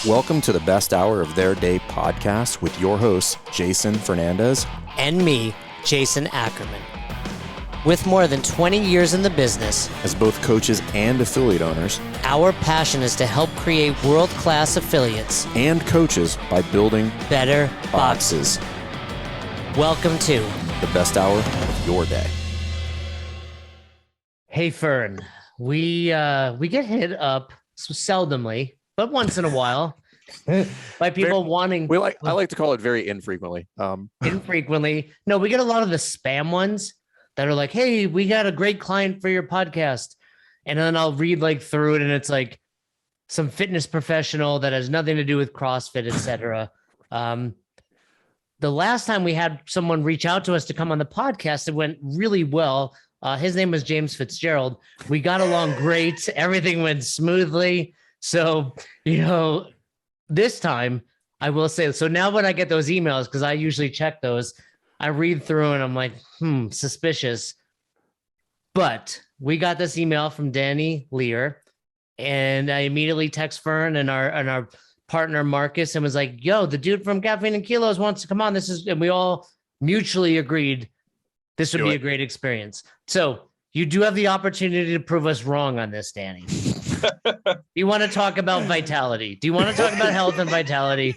Welcome to the best hour of their day podcast with your hosts, Jason Fernandez and me, Jason Ackerman. With more than 20 years in the business, as both coaches and affiliate owners, our passion is to help create world-class affiliates and coaches by building better boxes. Welcome to the best hour of your day. Hey, Fern, we get hit up seldomly, but once in a while, by people wanting. I like to call it very infrequently. Infrequently. No, we get a lot of the spam ones that are like, "Hey, we got a great client for your podcast," and then I'll read through it, and it's like some fitness professional that has nothing to do with CrossFit, etc. The last time we had someone reach out to us to come on the podcast, it went really well. His name was James Fitzgerald. We got along great. Everything went smoothly. So, this time I will say, so now when I get those emails, because I usually check those, I read through and I'm like, suspicious. But we got this email from Danny Lehr, and I immediately text Fern and our partner Marcus and was like, yo, the dude from Caffeine and Kilos wants to come on. And we all mutually agreed this would be a great experience. So you do have the opportunity to prove us wrong on this, Danny. You want to talk about vitality? Do you want to talk about health and vitality?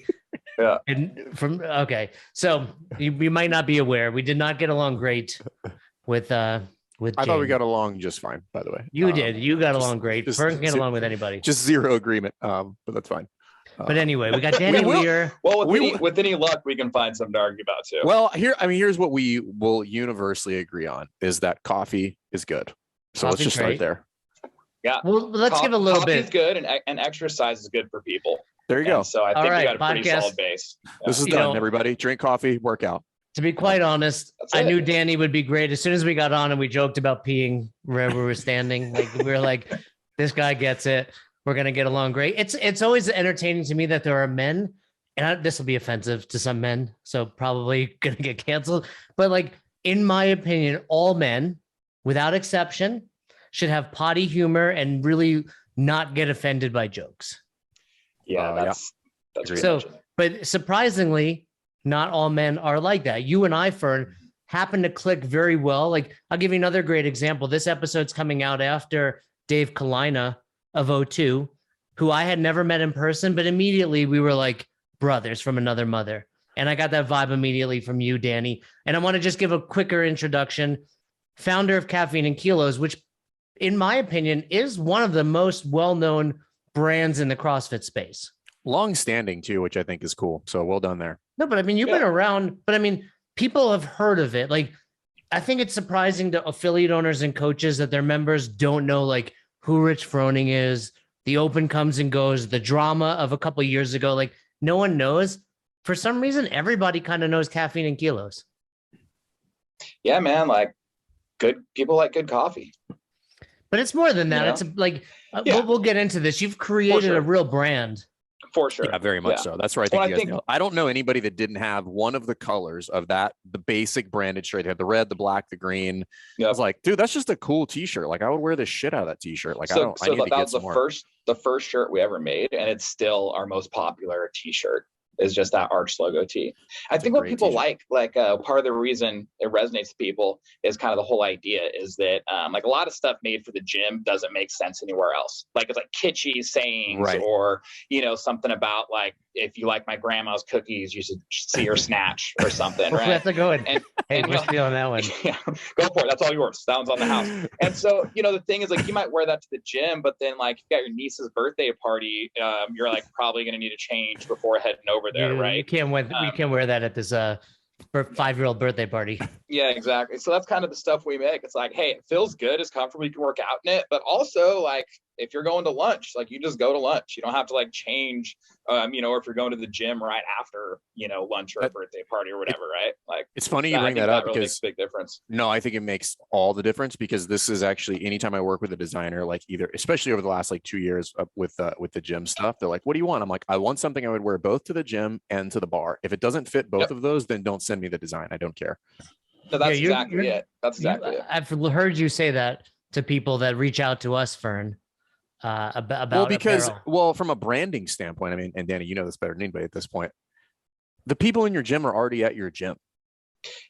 Yeah. Okay. So you might not be aware, we did not get along great with I thought we got along just fine, by the way. You did. You got along great. Fern can get along with anybody. Just zero agreement. But that's fine. But anyway, we got Danny Lehr. Well, with any luck, we can find something to argue about too. Well, here's what we will universally agree on is that coffee is good. So let's just start there. Yeah. Well, let's give a little bit. Coffee's good, and exercise is good for people. There you go. So I think we got a pretty solid base. Yeah. This is done, everybody. Drink coffee, work out. To be quite honest, I knew Danny would be great. As soon as we got on and we joked about peeing wherever we were standing, we were like, this guy gets it. We're going to get along great. It's always entertaining to me that there are men, and this will be offensive to some men, so probably going to get canceled. But in my opinion, all men, without exception, should have potty humor and really not get offended by jokes. Yeah, that's so. But surprisingly, not all men are like that. You and I, Fern, happen to click very well. I'll give you another great example. This episode's coming out after Dave Kalina of O2, who I had never met in person, but immediately we were like brothers from another mother. And I got that vibe immediately from you, Danny. And I want to just give a quicker introduction. Founder of Caffeine and Kilos, which in my opinion is one of the most well-known brands in the CrossFit space. Long-standing too, which I think is cool. So well done there. No, but you've been around, but people have heard of it. I think it's surprising to affiliate owners and coaches that their members don't know who Rich Froning is, the open comes and goes, the drama of a couple of years ago. No one knows. For some reason, everybody kind of knows Caffeine and Kilos. Yeah, man. Good people like good coffee. But it's more than that. It's we'll get into this. You've created a real brand. For sure. Yeah, very much so. That's where I think I don't know anybody that didn't have one of the colors of the basic branded shirt. They had the red, the black, the green. Yep. I was like, dude, that's just a cool t-shirt. I would wear the shit out of that t-shirt. I need to get some more. The first shirt we ever made, and it's still our most popular t-shirt, is just that Arch logo tee. I think what people t-shirt. Part of the reason it resonates to people is kind of the whole idea is that a lot of stuff made for the gym doesn't make sense anywhere else. It's kitschy sayings, right. Or something about if you like my grandma's cookies, you should see her snatch or something. Right? That's a good one. Hey, we're stealing that one. Yeah, go for it. That's all yours. That one's on the house. And so the thing is you might wear that to the gym, but then you got your niece's birthday party, you're probably going to need a change before heading over there, right? You can't wear that at this 5-year-old birthday party. Yeah, exactly. So that's kind of the stuff we make. It's hey, it feels good, it's comfortable, you can work out in it, but also if you're going to lunch, you just go to lunch. You don't have to change, or if you're going to the gym right after, lunch or a birthday party or whatever, right? It's funny you bring that up really because makes a big difference. No, I think it makes all the difference because this is actually anytime I work with a designer, either, especially over the last 2 years with the gym stuff, they're like, what do you want? I'm like, I want something I would wear both to the gym and to the bar. If it doesn't fit both of those, then don't send me the design. I don't care. No, that's exactly it. That's exactly it. I've heard you say that to people that reach out to us, Fern. about apparel. Well, from a branding standpoint, I mean, and Danny, you know this better than anybody at this point. The people in your gym are already at your gym,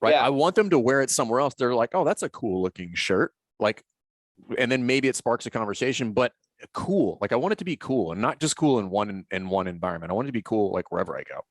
right? Yeah. I want them to wear it somewhere else. They're like, oh, that's a cool looking shirt. Like, and then maybe it sparks a conversation, but cool. Like I want it to be cool and not just cool in one environment. I want it to be cool like wherever I go.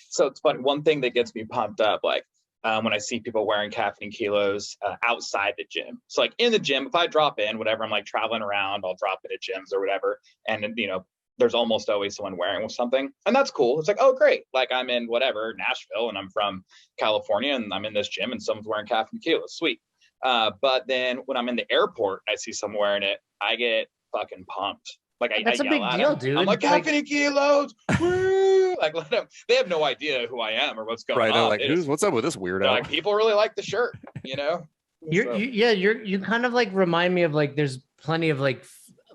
So it's fun. One thing that gets me pumped up, like when I see people wearing Caffeine Kilos outside the gym. So like in the gym, if I drop in, whatever, I'm like traveling around, I'll drop in at gyms or whatever. And you know, there's almost always someone wearing something, and that's cool. It's like, oh, great. Like I'm in whatever, Nashville, and I'm from California, and I'm in this gym, and someone's wearing Caffeine Kilos. Sweet. But then when I'm in the airport, I see someone wearing it, I get fucking pumped. Like that's I a big deal, dude. I'm like, Caffeine Kilos. Woo! Like let them, they have no idea who I am or what's going on. They're like, what's up with this weirdo? Like people really like the shirt, you know. You kind of like remind me of like there's plenty of like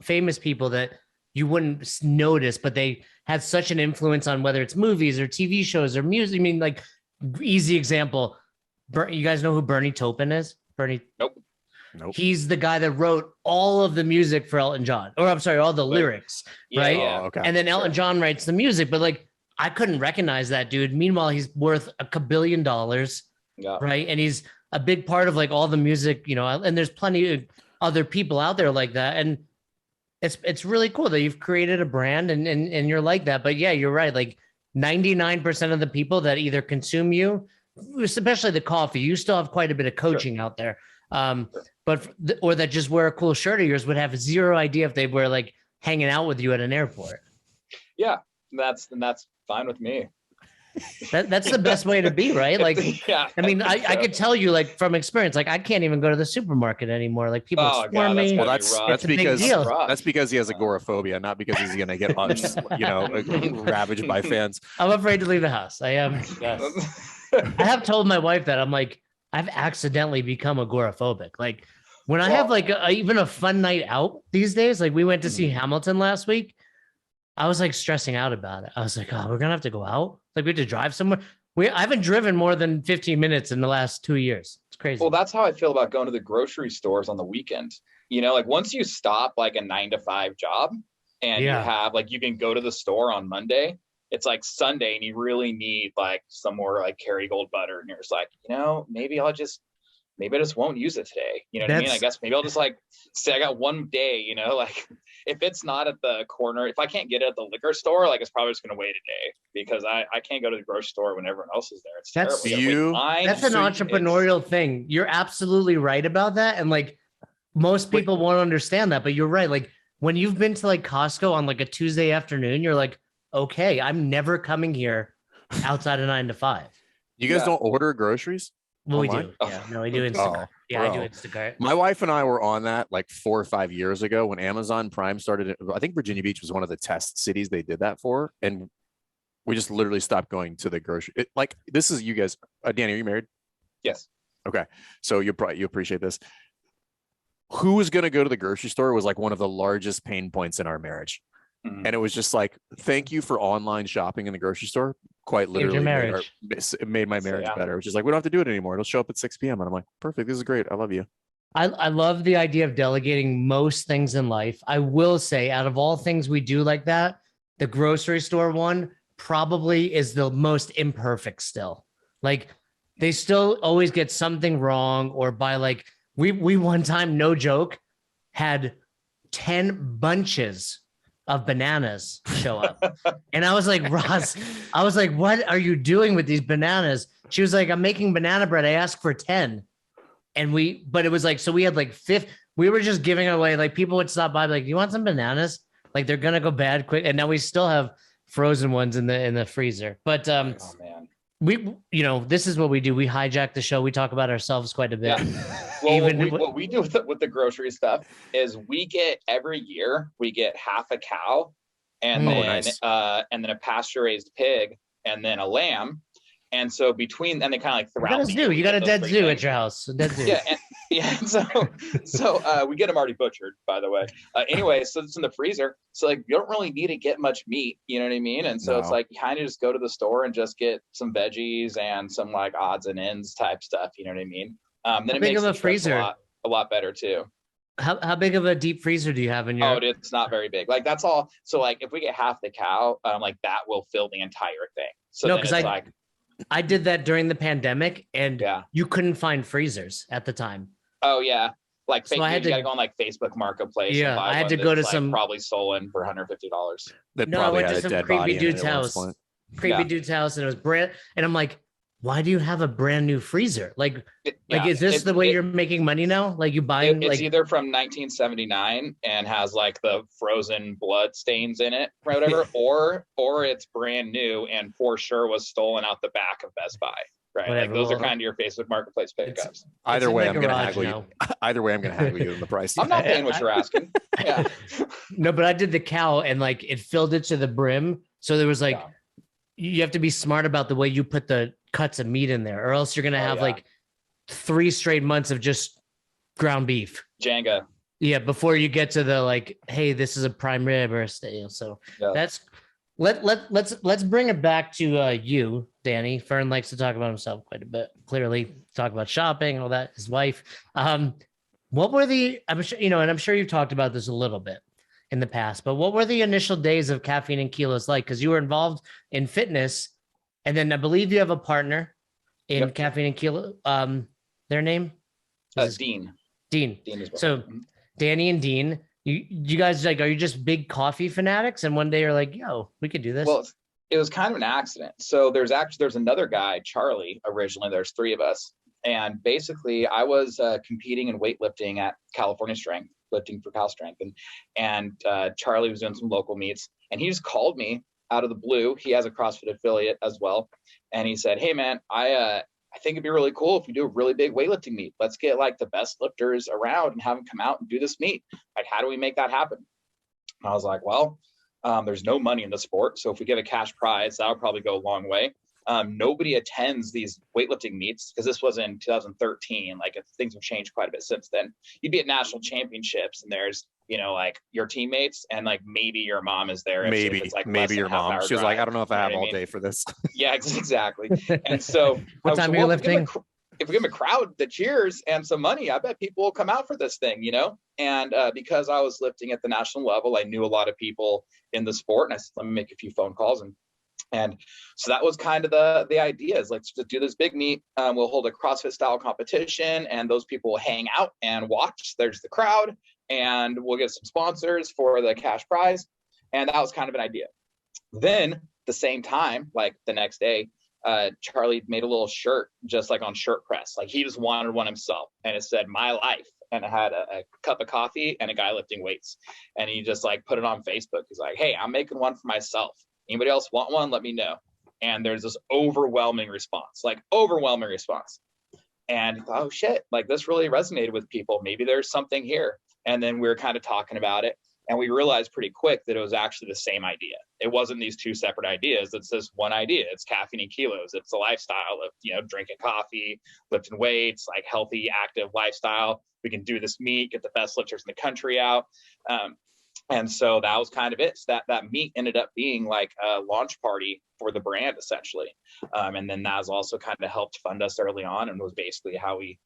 famous people that you wouldn't notice, but they had such an influence on whether it's movies or TV shows or music. I mean, like easy example. You guys know who Bernie Taupin is? Bernie? Nope. He's the guy that wrote all of the music for Elton John, or I'm sorry, all the lyrics, right? Yeah. Oh, okay. And then Elton John writes the music, but like I couldn't recognize that dude. Meanwhile, he's worth $1 billion, right? And he's a big part of like all the music, you know. And there's plenty of other people out there like that, and it's really cool that you've created a brand and you're like that. But yeah, you're right. Like 99% of the people that either consume you, especially the coffee, you still have quite a bit of coaching out there. Or that just wear a cool shirt of yours would have zero idea if they were like hanging out with you at an airport. Yeah, that's fine with me. That's the best way to be, right? Like, yeah, I mean, I could tell you like from experience, like I can't even go to the supermarket anymore. Like people swarm me. Well, that's because he has agoraphobia, not because he's gonna get ravaged by fans. I'm afraid to leave the house. I am. Yes. I have told my wife that I'm like, I've accidentally become agoraphobic. Like when I have like even a fun night out these days, like we went to see Hamilton last week. I was like stressing out about it. I was like, oh, we're gonna have to go out. Like we have to drive somewhere. I haven't driven more than 15 minutes in the last 2 years. It's crazy. Well, that's how I feel about going to the grocery stores on the weekend. You know, like once you stop like a 9-to-5 job and you have like, you can go to the store on Monday, it's like Sunday and you really need like some more like Kerrygold butter. And you're just like, maybe I just won't use it today. You know what I mean? I guess maybe I'll just like say I got one day, like if it's not at the corner, if I can't get it at the liquor store, like it's probably just going to wait a day because I can't go to the grocery store when everyone else is there. It's terrible. That's an entrepreneurial thing. You're absolutely right about that. And like most people won't understand that, but you're right. Like when you've been to like Costco on like a Tuesday afternoon, you're like, okay, I'm never coming here outside of 9 to 5. You guys don't order groceries? Well, we do. Yeah, no, we do Instacart. I do Instacart. My wife and I were on that like 4 or 5 years ago when Amazon Prime started. I think Virginia Beach was one of the test cities they did that for. And we just literally stopped going to the grocery. This is you guys. Danny, are you married? Yes. Okay. So you appreciate this. Who was going to go to the grocery store was like one of the largest pain points in our marriage. Mm-hmm. And it was just like, thank you for online shopping in the grocery store. Quite literally made my marriage better. Which is like, we don't have to do it anymore. It'll show up at 6 p.m. And I'm like, perfect. This is great. I love you. I love the idea of delegating most things in life. I will say out of all things we do like that, the grocery store one probably is the most imperfect still. Like they still always get something wrong or by like, we one time, no joke, had 10 bunches of bananas show up. And I was like, Ross, what are you doing with these bananas? She was like, I'm making banana bread. I asked for 10. But it was like, so we had like we were just giving away, like people would stop by, like, you want some bananas? Like they're going to go bad quick. And now we still have frozen ones in the freezer. But man. This is what we do. We hijack the show. We talk about ourselves quite a bit. Yeah. Well, what we do with the grocery stuff is every year we get half a cow and then a pasture raised pig and then a lamb. And so and they kind of like throughout. You got a dead zoo at your house. A dead zoo. Yeah. So we get them already butchered, by the way. Anyway, so it's in the freezer. So like you don't really need to get much meat, you know what I mean? And so it's like you kind of just go to the store and just get some veggies and some like odds and ends type stuff, you know what I mean? Then it makes the freezer a lot better too. How big of a deep freezer do you have in your? Oh, it's not very big. Like that's all. So like if we get half the cow, like that will fill the entire thing. So No, then because it's like, I did that during the pandemic, and yeah. you couldn't find freezers at the time. Oh yeah. Like So fake I news, had you to- gotta go on like Facebook Marketplace. Yeah, and buy I had one to go that's, to like, some- probably stolen for $150. That No, I probably went had to a some dead creepy body in it dude's at one house. point. Creepy Yeah. dude's house, and it was brand. And I'm like, why do you have a brand new freezer? Like Yeah, is this the way you're making money now? Like you buying it's like either from 1979 and has like the frozen blood stains in it or whatever, or it's brand new and for sure was stolen out the back of Best Buy. Right. Whatever, Like those are well, kind of your Facebook Marketplace pickups. Either in way, my I'm gonna garage haggle now. you. Either way, I'm gonna haggle you on the price. I'm not paying what you're asking. Yeah. No, but I did the cow and like it filled it to the brim. So there was like Yeah. you have to be smart about the way you put the cuts of meat in there, or else you're gonna have yeah. like 3 straight months of just ground beef. Jenga. Yeah, before you get to the like, hey, this is a prime rib or a steak. So Yeah. that's let's bring it back to you, Danny. Fern likes to talk about himself quite a bit. Clearly, talk about shopping and all that. His wife. What were the? I'm sure and I'm sure you've talked about this a little bit in the past. But what were the initial days of Caffeine and Kilos like? Because you were involved in fitness, and then I believe you have a partner in Yep. Caffeine and Kilos. Their name? Dean. Dean. Dean as well. So Mhm. Danny and Dean, you guys like, are you just big coffee fanatics? And one day you're like, yo, we could do this. Well, it was kind of an accident. So there's another guy, Charlie. Originally, there's 3 of us, and basically, I was competing in weightlifting at California Strength, lifting for Cal Strength, and Charlie was doing some local meets, and he just called me out of the blue. He has a CrossFit affiliate as well, and he said, "Hey man, I think it'd be really cool if we do a really big weightlifting meet. Let's get like the best lifters around and have them come out and do this meet. Like, how do we make that happen?" And I was like, well, there's no money in the sport. So if we give a cash prize, that'll probably go a long way. Nobody attends these weightlifting meets because this was in 2013. Like things have changed quite a bit since then. You'd be at national championships and there's, like your teammates and like maybe your mom is there. Maybe, if it's like maybe your mom. She was like, I don't know if I have all day for this. Yeah, exactly. And so what time are you lifting? If we give them a crowd that cheers and some money, I bet people will come out for this thing, And because I was lifting at the national level, I knew a lot of people in the sport, and I said, let me make a few phone calls, and so that was kind of the idea is let's just do this big meet. We'll hold a CrossFit style competition, and those people will hang out and watch. There's the crowd, and we'll get some sponsors for the cash prize, and that was kind of an idea. Then the same time, like the next day, Charlie made a little shirt just like on shirt press. Like he just wanted one himself, and it said "My Life," and it had a cup of coffee and a guy lifting weights, and he just like put it on Facebook. He's like, "Hey, I'm making one for myself. Anybody else want one? Let me know." And there's this overwhelming response. And I thought, oh shit, like this really resonated with people. Maybe there's something here. And then we were kind of talking about it, and we realized pretty quick that it was actually the same idea. It wasn't these 2 separate ideas. It's this one idea. It's Caffeine and Kilos. It's a lifestyle of, drinking coffee, lifting weights, like healthy, active lifestyle. We can do this meet, get the best lifters in the country out. And so that was kind of it. So that meet ended up being like a launch party for the brand, essentially. And then that has also kind of helped fund us early on, and was basically how we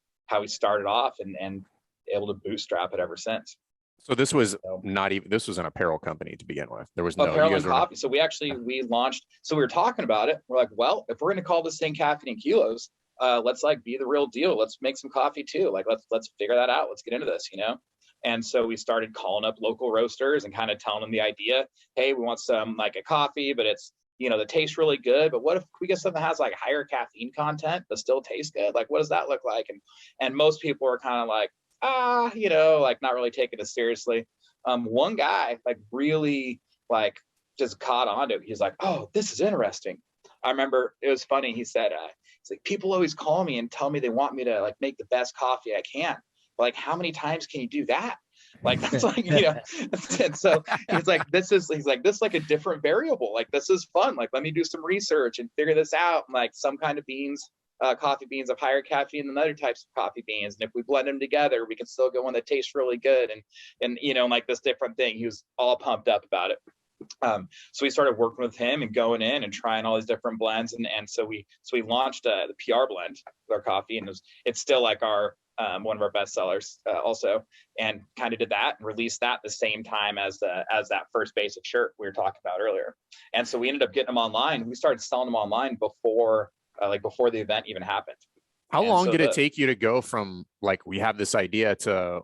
started off and able to bootstrap it ever since. So this was this was an apparel company to begin with. There was no apparel and coffee. So we launched. So we were talking about it. We're like, well, if we're going to call this thing Caffeine and Kilos, let's like be the real deal. Let's make some coffee too. Like let's figure that out. Let's get into this, And so we started calling up local roasters and kind of telling them the idea. Hey, we want some like a coffee, but it's that tastes really good. But what if we get something that has like higher caffeine content but still tastes good? Like, what does that look like? And most people are kind of like, like not really taking it seriously. One guy like really like just caught on to it. He's like, oh, this is interesting. I remember it was funny. He said, it's like people always call me and tell me they want me to like make the best coffee I can. But like, how many times can you do that? Like, that's like, and so he's like, this is like a different variable. Like, this is fun. Like, let me do some research and figure this out. And like some kind of beans, coffee beans have higher caffeine than other types of coffee beans. And if we blend them together, we can still get one that tastes really good. And like this different thing. He was all pumped up about it. So we started working with him and going in and trying all these different blends. And so we launched the PR blend with our coffee, and it's still like our one of our best sellers also, and kind of did that and released that the same time as that first basic shirt we were talking about earlier. And so we ended up getting them online. We started selling them online before the event even happened. How long did it take you to go from like, we have this idea to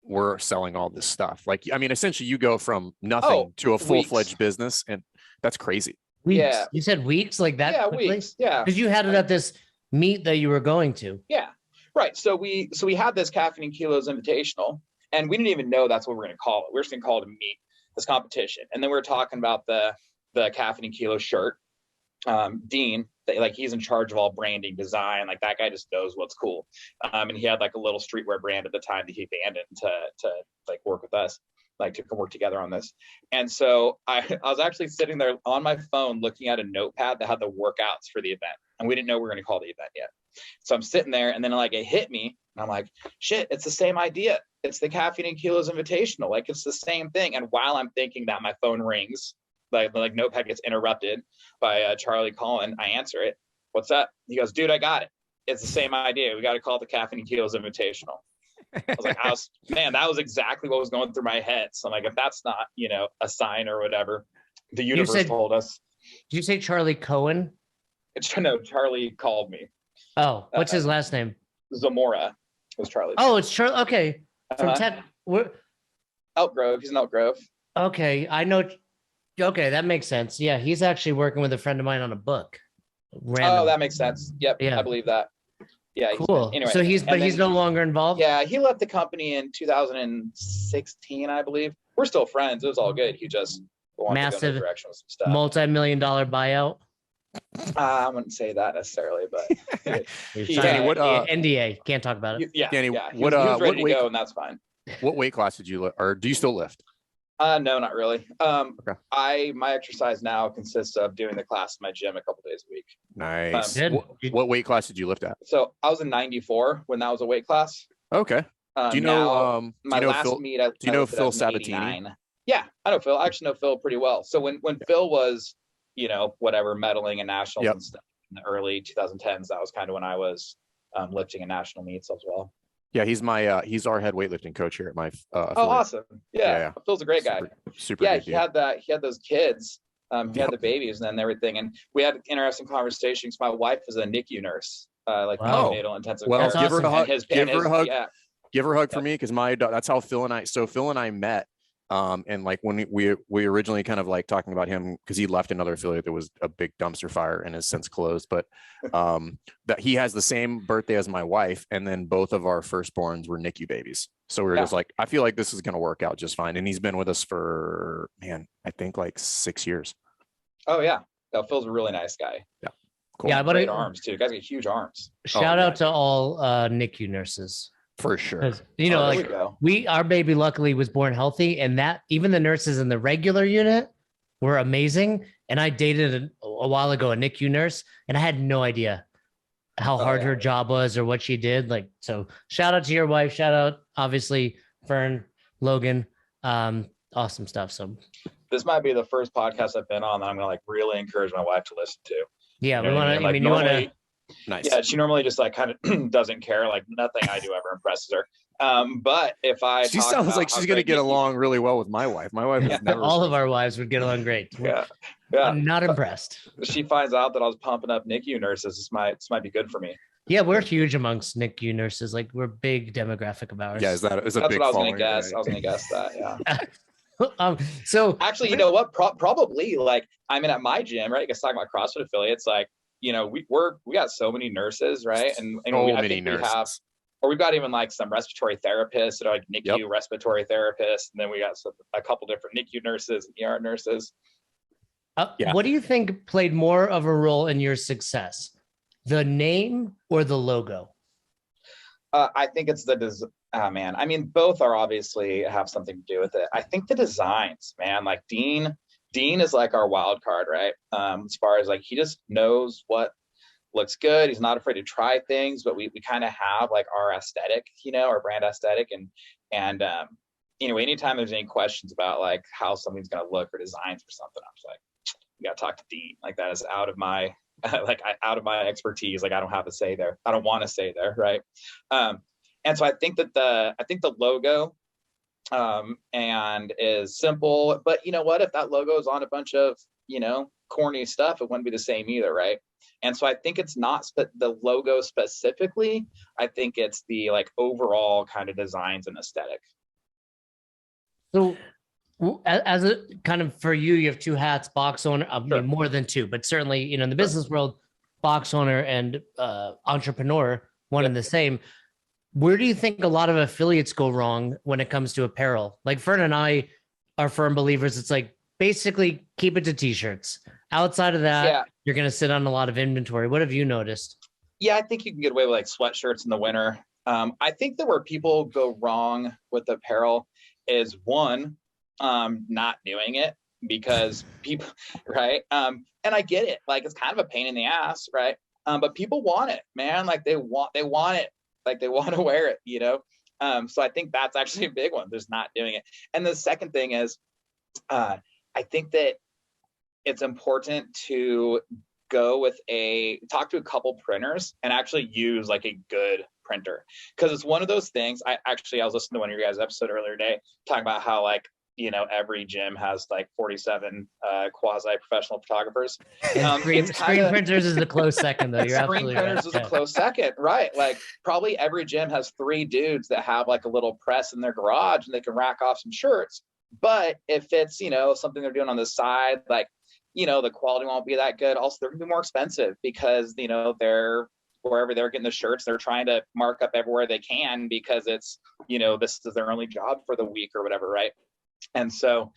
we're selling all this stuff? Like, I mean, essentially you go from nothing to a full-fledged business, and that's crazy. Weeks. Yeah. You said weeks like that? Yeah, quickly? weeks. Yeah. Because you had it at this meet that you were going to. Yeah. Right. So we had this Caffeine and Kilos Invitational, and we didn't even know that's what we're going to call it. We're just going to call it a meet, this competition. And then we were talking about the Caffeine and Kilos shirt. Dean, like, he's in charge of all branding, design, like that guy just knows what's cool. And he had like a little streetwear brand at the time that he abandoned to like work with us, like to work together on this. And so I was actually sitting there on my phone looking at a notepad that had the workouts for the event, and we didn't know we were going to call the event yet. So I'm sitting there, and then like it hit me, and I'm like, shit, it's the same idea. It's the Caffeine and Kilos Invitational. Like, it's the same thing. And while I'm thinking that, my phone rings, like notepad gets interrupted by Charlie calling. I answer it. What's up? He goes, dude, I got it. It's the same idea. We got to call it the Caffeine and Kilos Invitational. I was like, man, that was exactly what was going through my head. So I'm like, if that's not, a sign or whatever, the universe told us. Did you say Charlie Cohen? No, Charlie called me. Oh, what's his last name? Zamora was Charlie. Oh, it's Charlie. Okay. From Elk Grove. He's in Elk Grove. Okay. I know. Okay. That makes sense. Yeah. He's actually working with a friend of mine on a book. Random. Oh, that makes sense. Yep. Yeah. I believe that. Yeah. Cool. Anyway. So he's no longer involved? Yeah. He left the company in 2016, I believe. We're still friends. It was all good. He just wanted to go in the direction with some stuff. Multi-million-dollar buyout. I wouldn't say that necessarily, but Danny, what NDA, can't talk about it. Yeah, Danny, he was ready to go, and that's fine. What weight class did you lift, or do you still lift? No, not really. Okay. My exercise now consists of doing the class in my gym a couple days a week. Nice. What weight class did you lift at? So I was in 94 when that was a weight class. Okay. Do you know Phil Sabatini? Yeah, I know Phil. I actually know Phil pretty well. So when Phil was whatever, medaling in nationals and stuff in the early 2010s, that was kind of when I was lifting in national meets as well. Yeah, he's our head weightlifting coach here at my awesome. Yeah. Phil's a great guy. Super yeah, he had those kids, he had the babies and everything, and we had interesting conversations. My wife is a NICU nurse, neonatal intensive care. Give her a hug. Give her a hug. Yeah. Give her a hug for me, because that's how Phil and I met. And like when we originally kind of like talking about him, because he left another affiliate that was a big dumpster fire and has since closed, but that he has the same birthday as my wife, and then both of our firstborns were NICU babies. So we were just like, I feel like this is going to work out just fine. And he's been with us for, I think like 6 years. Oh yeah. No, Phil's a really nice guy. Yeah. Cool. Yeah, but great arms too. Guys got huge arms. Shout out to all NICU nurses. For sure. Our baby luckily was born healthy, and that even the nurses in the regular unit were amazing. And I dated a while ago a NICU nurse, and I had no idea how hard her job was or what she did. Like, so shout out to your wife. Shout out, obviously, Fern, Logan. Awesome stuff. So this might be the first podcast I've been on that I'm gonna like really encourage my wife to listen to. Yeah, we want to. You want to. Nice. Yeah, she normally just like kind of doesn't care. Like nothing I do ever impresses her. But if she sounds like she's gonna get along really well with my wife. My wife has never. All of our wives would get along great. Yeah. I'm not impressed. She finds out that I was pumping up NICU nurses. This might be good for me. Yeah, we're huge amongst NICU nurses. Like, we're a big demographic of ours. Yeah, that's what I was gonna guess. Right? I was gonna guess that. Yeah. So actually, you know what? Probably like at my gym, right? You guys talking about CrossFit affiliates, like. We got so many nurses, right? And we've got even like some respiratory therapists that are like NICU respiratory therapists, and then we got a couple different NICU nurses and ER nurses. What do you think played more of a role in your success, the name or the logo? I think it's man. I mean, both are obviously have something to do with it. I think the designs, man, like Dean is like our wild card, right? As far as like, he just knows what looks good. He's not afraid to try things, but we kind of have like our aesthetic, our brand aesthetic. And anytime there's any questions about like how something's going to look or designs or something, I'm just like, you got to talk to Dean. Like, that is out of my, out of my expertise. Like, I don't have to say there. I don't want to say there. Right. And so I think the logo and is simple, but you know what, if that logo is on a bunch of, you know, corny stuff, it wouldn't be the same either, right? And so I think it's not the logo specifically, I think it's the like overall kind of designs and aesthetic. So as a kind of, for you, you have two hats, box owner, I mean, more than two, but certainly, you know, in the business world, box owner and entrepreneur, one and the same. Where do you think a lot of affiliates go wrong when it comes to apparel? Like Fern and I are firm believers. It's like, basically keep it to t-shirts. Outside of that, you're going to sit on a lot of inventory. What have you noticed? Yeah, I think you can get away with like sweatshirts in the winter. I think that where people go wrong with apparel is one, not doing it because people, right? And I get it. Like, it's kind of a pain in the ass, right? But people want it, man. Like they want it. Like they want to wear it, you know? So I think that's actually a big one, just not doing it. And the second thing is, I think that it's important to talk to a couple printers and actually use like a good printer. Because it's one of those things, I was listening to one of your guys' episode earlier today, talking about how, like, you know, every gym has like 47 quasi-professional photographers. Screen printers is a close second, though. You're absolutely right. Screen printers is a close second, right? Like, probably every gym has 3 dudes that have like a little press in their garage and they can rack off some shirts. But if it's, you know, something they're doing on the side, like, you know, the quality won't be that good. Also, they're gonna be more expensive because, you know, wherever they're getting the shirts, they're trying to mark up everywhere they can because it's, you know, this is their only job for the week or whatever, right? And so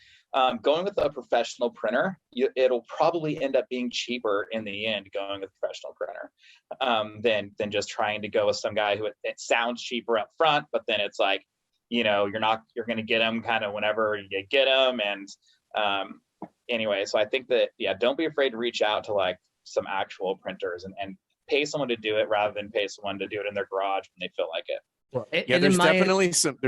going with a professional printer, it'll probably end up being cheaper in the end going with a professional printer than just trying to go with some guy who it sounds cheaper up front, but then it's like, you know, you're going to get them kind of whenever you get them. And anyway, so I think that, don't be afraid to reach out to like some actual printers and pay someone to do it rather than pay someone to do it in their garage when they feel like it. Well, there's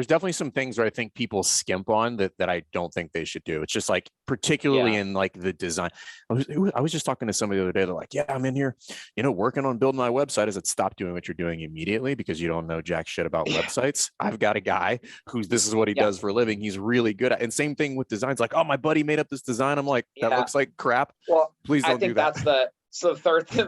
definitely some things where I think people skimp on that I don't think they should do. It's just like, particularly in like the design. I was just talking to somebody the other day. They're like, yeah, I'm in here, you know, working on building my website. Is it stop doing what you're doing immediately because you don't know jack shit about websites? I've got a guy this is what he does for a living. He's really good at, and same thing with designs. Like, oh, my buddy made up this design. I'm like, that looks like crap. Well, please don't do that. So the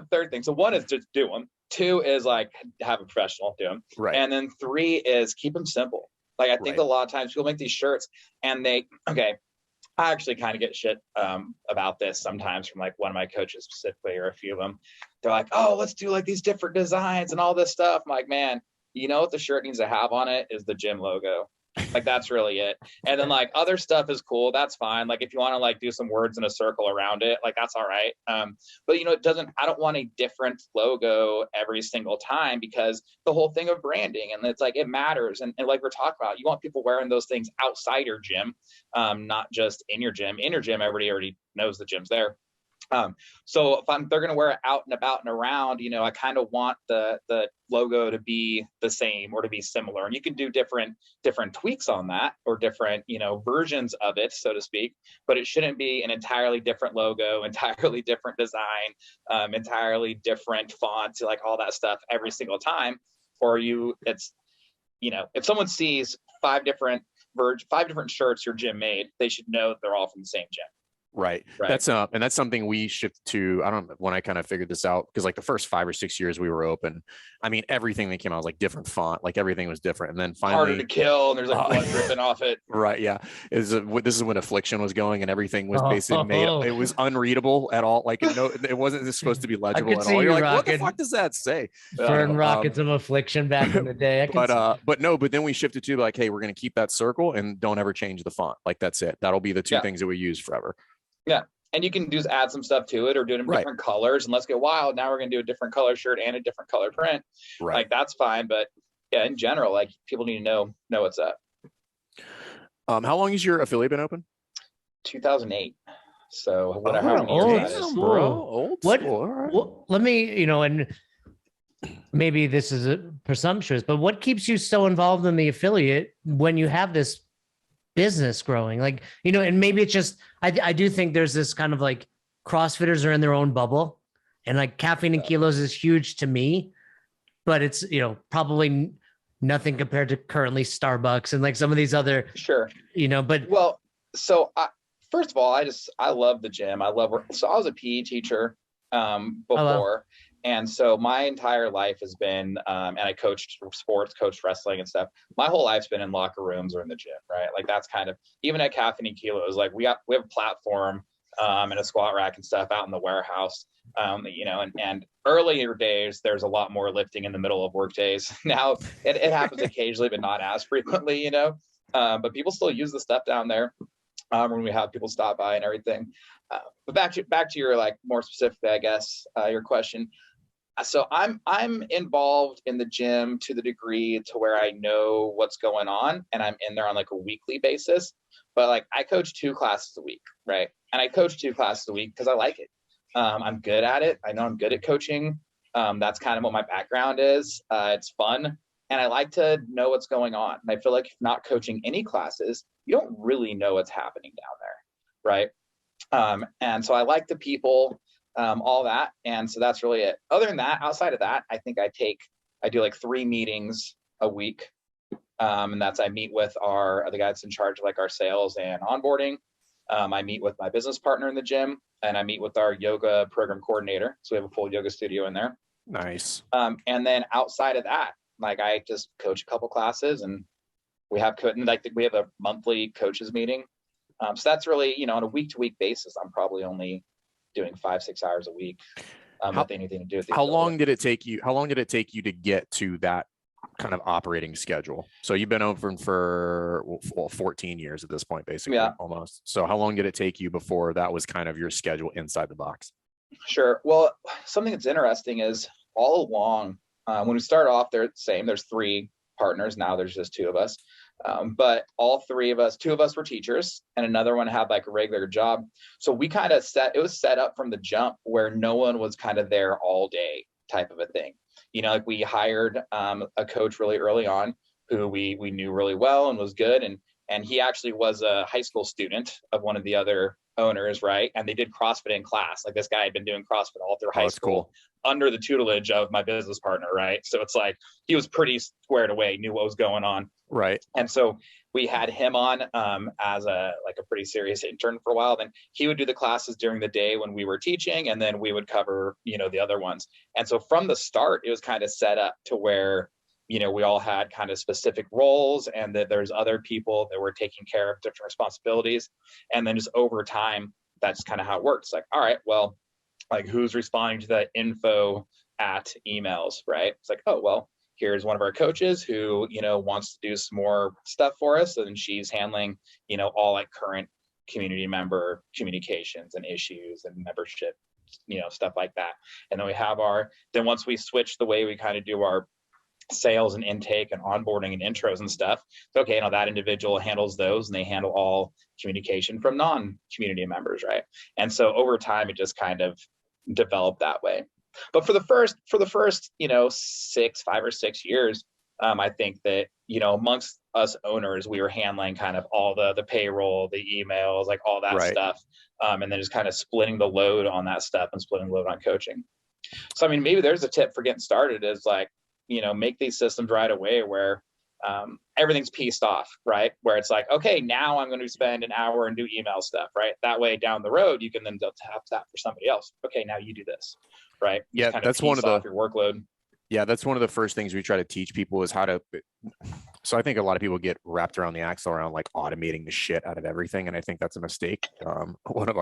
third thing. So one is just do them. 2 is like have a professional do them. Right. And then 3 is keep them simple. Like, I think a lot of times people make these shirts and I actually kind of get shit about this sometimes from like one of my coaches specifically, or a few of them. They're like, oh, let's do like these different designs and all this stuff. I'm like, man, you know what the shirt needs to have on it is the gym logo. Like, that's really it. And then like other stuff is cool. That's fine. Like, if you want to like do some words in a circle around it, like, that's all right. But you know, I don't want a different logo every single time, because the whole thing of branding, and it's like, it matters. And like we're talking about, you want people wearing those things outside your gym, not just in your gym. In your gym, everybody already knows the gym's there. So if they're going to wear it out and about and around, you know, I kind of want the logo to be the same or to be similar. And you can do different tweaks on that, or different, you know, versions of it, so to speak, but it shouldn't be an entirely different logo, entirely different design, entirely different font, like all that stuff every single time. Or it's, you know, if someone sees 5 different shirts your gym made, they should know that they're all from the same gym. Right. That's and that's something we shift to. I don't know when I kind of figured this out, because like the first 5 or 6 years we were open, I mean, everything that came out was like different font, like everything was different. And then finally, harder to kill, and there's like blood dripping off it. Right. Yeah. This is when Affliction was going, and everything was basically made up. It was unreadable at all. Like, it wasn't supposed to be legible at all. You're like, what the fuck does that say? Fern rocking some Affliction back in the day. But then we shifted to like, hey, we're going to keep that circle and don't ever change the font. Like, that's it. That'll be the 2 things that we use forever. Yeah. And you can just add some stuff to it, or do it in different colors, and let's get wild. Now we're going to do a different color shirt and a different color print. Right. Like, that's fine. But yeah, in general, like, people need to know what's up. How long has your affiliate been open? 2008. So whatever. Old school. What, let me, you know, and maybe this is presumptuous, but what keeps you so involved in the affiliate when you have this business growing? Like, you know, and maybe it's just, I do think there's this kind of like, CrossFitters are in their own bubble, and like Caffeine and Kilos is huge to me, but it's, you know, probably nothing compared to currently Starbucks and like some of these other, Sure. But well, so first of all, I love the gym. So I was a PE teacher before. And so my entire life has been, and I coached sports, coached wrestling and stuff. My whole life's been in locker rooms or in the gym, right? Like that's kind of, even at Caffeine and Kilos, like we have a platform and a squat rack and stuff out in the warehouse. And earlier days, there's a lot more lifting in the middle of work days. Now it happens occasionally, but not as frequently, but people still use the stuff down there when we have people stop by and everything. But back to your like more specifically, I guess, your question. So I'm involved in the gym to the degree to where I know what's going on, and I'm in there on like a weekly basis. But like I coach 2 classes a week, right? And I coach 2 classes a week because I like it. I'm good at it. I know I'm good at coaching. That's kind of what my background is. It's fun, and I like to know what's going on. And I feel like if not coaching any classes, you don't really know what's happening down there, right? And so I like the people. All that. And so that's really it. Other than that, outside of that, I think I do like 3 meetings a week. And that's, I meet with the guy that's in charge of like our sales and onboarding. I meet with my business partner in the gym, and I meet with our yoga program coordinator. So we have a full yoga studio in there. Nice. And then outside of that, like I just coach a couple classes, and we have a monthly coaches meeting. So that's really, on a week to week basis, I'm probably only doing 5-6 hours a week with anything to do with how long did it take you to get to that kind of operating schedule? So you've been open for 14 years at this point, basically. Yeah. Almost. So how long did it take you before that was kind of your schedule inside the box? Sure. Well, something that's interesting is all along when we started off, they're the same. There's 3 partners. Now there's just 2 of us. But all 3 of us, 2 of us were teachers, and another one had like a regular job. So we kind of it was set up from the jump where no one was kind of there all day type of a thing. Like we hired a coach really early on who we knew really well and was good. And he actually was a high school student of one of the other owners, right? And they did CrossFit in class. Like this guy had been doing CrossFit all through high school. Cool. Under the tutelage of my business partner, right? So it's like he was pretty squared away, knew what was going on. Right. And so we had him on as a pretty serious intern for a while. Then he would do the classes during the day when we were teaching, and then we would cover, the other ones. And so from the start, it was kind of set up to where, we all had kind of specific roles, and that there's other people that were taking care of different responsibilities. And then just over time, that's kind of how it works. Like, all right, well, like who's responding to that info at emails, right? It's like, oh, well, here's one of our coaches who, wants to do some more stuff for us. And she's handling, all like current community member communications and issues and membership, stuff like that. And then we have then once we switch the way we kind of do our sales and intake and onboarding and intros and stuff, okay, that individual handles those, and they handle all communication from non-community members, right? And so over time, it just kind of developed that way. But for the first 5 or 6 years, I think that, amongst us owners, we were handling kind of all the payroll, the emails, like all that stuff. And then just kind of splitting the load on that stuff and splitting the load on coaching. So, I mean, maybe there's a tip for getting started is like, make these systems right away where everything's pieced off, right? Where it's like, okay, now I'm going to spend an hour and do email stuff, right? That way down the road, you can then tap that for somebody else. Okay, now you do this, right? Yeah, that's one of your workload. Yeah, that's one of the first things we try to teach people is how to. So I think a lot of people get wrapped around the axle around like automating the shit out of everything, and I think that's a mistake. One of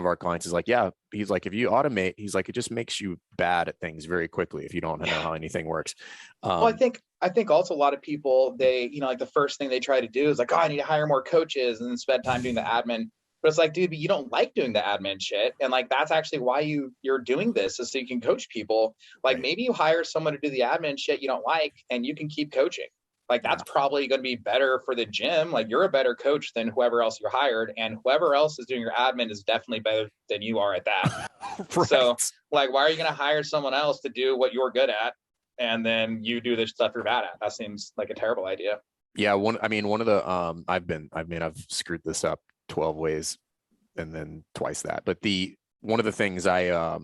our clients is like, yeah, he's like, if you automate, he's like, it just makes you bad at things very quickly if you don't know how anything works. Well, I think also a lot of people, they, like the first thing they try to do is like, oh, I need to hire more coaches and then spend time doing the admin. But it's like, dude, but you don't like doing the admin shit. And like, that's actually why you're doing this, is so you can coach people. Like maybe you hire someone to do the admin shit you don't like, and you can keep coaching. Like that's probably going to be better for the gym. Like you're a better coach than whoever else you hired, and whoever else is doing your admin is definitely better than you are at that. Right. So like, why are you going to hire someone else to do what you're good at, and then you do the stuff you're bad at? That seems like a terrible idea. Yeah. One of the, I've screwed this up 12 ways and then twice that, but one of the things I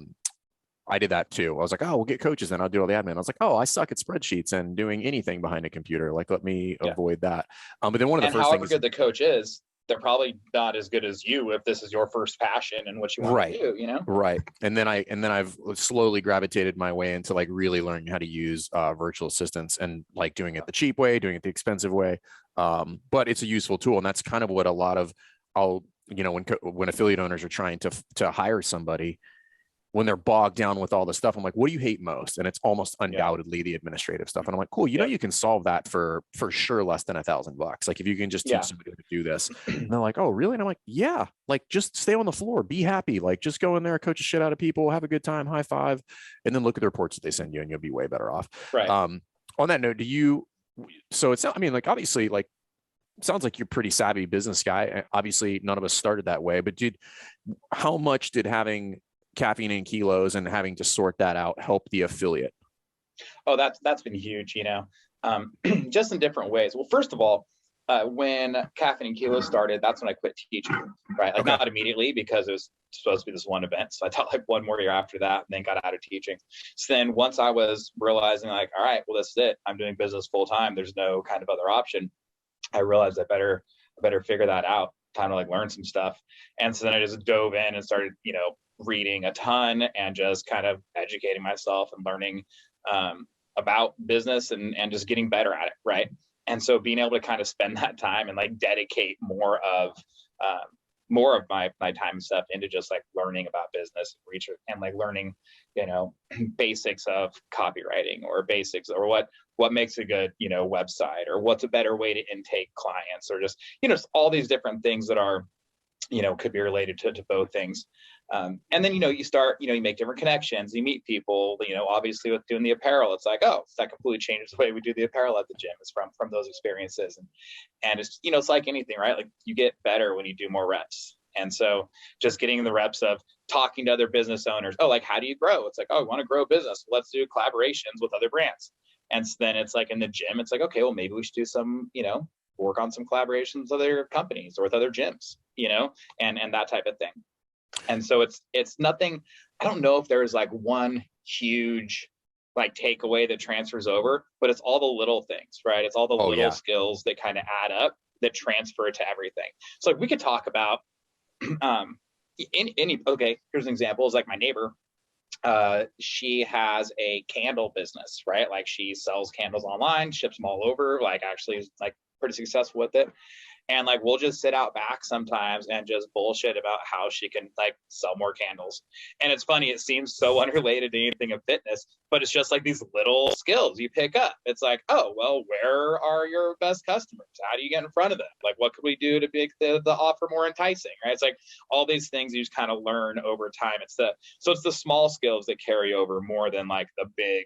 I did that too. I was like, oh, we'll get coaches and I'll do all the admin. I was like, oh, I suck at spreadsheets and doing anything behind a computer. Like, let me avoid that. But then one of the first however things, good the coach is, they're probably not as good as you if this is your first passion and what you want to do, you know? Right. And then I've slowly gravitated my way into like really learning how to use virtual assistants and like doing it the cheap way, doing it the expensive way. But it's a useful tool. And that's kind of what a lot of, when affiliate owners are trying to hire somebody, when they're bogged down with all the stuff, I'm like, what do you hate most? And it's almost undoubtedly the administrative stuff. And I'm like, cool, you know, you can solve that for sure less than $1,000. Like if you can just teach somebody to do this. And they're like, oh, really? And I'm like, yeah, like just stay on the floor, be happy, like just go in there, coach the shit out of people, have a good time, high five, and then look at the reports that they send you and you'll be way better off. Right. On that note, so it's not, I mean, like obviously like, sounds like you're a pretty savvy business guy. Obviously none of us started that way, but how much did having Caffeine and Kilos and having to sort that out help the affiliate? Oh, that's been huge, you know, just in different ways. Well, first of all, when Caffeine and Kilos started, that's when I quit teaching, right? Like not immediately because it was supposed to be this one event. So I taught like one more year after that and then got out of teaching. So then once I was realizing like, all right, well, this is it. I'm doing business full time. There's no kind of other option. I realized I better figure that out. Time to like learn some stuff. And so then I just dove in and started, you know, reading a ton and just kind of educating myself and learning about business and just getting better at it, right? And so being able to kind of spend that time and like dedicate more of my time and stuff into just like learning about business and research and like learning, you know, basics of copywriting or basics or what makes a good, you know, website or what's a better way to intake clients or just, you know, all these different things that are, you know, could be related to both things. And then, you know, you start, you know, you make different connections, you meet people, you know, obviously with doing the apparel, it's like, oh, that completely changes the way we do the apparel at the gym. It's from those experiences. And it's, you know, it's like anything, right? Like you get better when you do more reps. And so just getting the reps of talking to other business owners. Oh, like, how do you grow? It's like, oh, I want to grow a business. Let's do collaborations with other brands. And so then it's like in the gym, it's like, okay, well, maybe we should do some, you know, work on some collaborations with other companies or with other gyms, you know, and that type of thing. And so it's nothing, I don't know if there's like one huge like takeaway that transfers over, but it's all the little things, right? It's all the little skills that kind of add up that transfer to everything. So like we could talk about here's an example. Is like my neighbor, she has a candle business, right? Like she sells candles online, ships them all over, like actually is like pretty successful with it. And like, we'll just sit out back sometimes and just bullshit about how she can like sell more candles. And it's funny, it seems so unrelated to anything of fitness, but it's just like these little skills you pick up. It's like, oh, well, where are your best customers? How do you get in front of them? Like, what could we do to make the offer more enticing, right? It's like all these things you just kind of learn over time. It's the small skills that carry over more than like the big,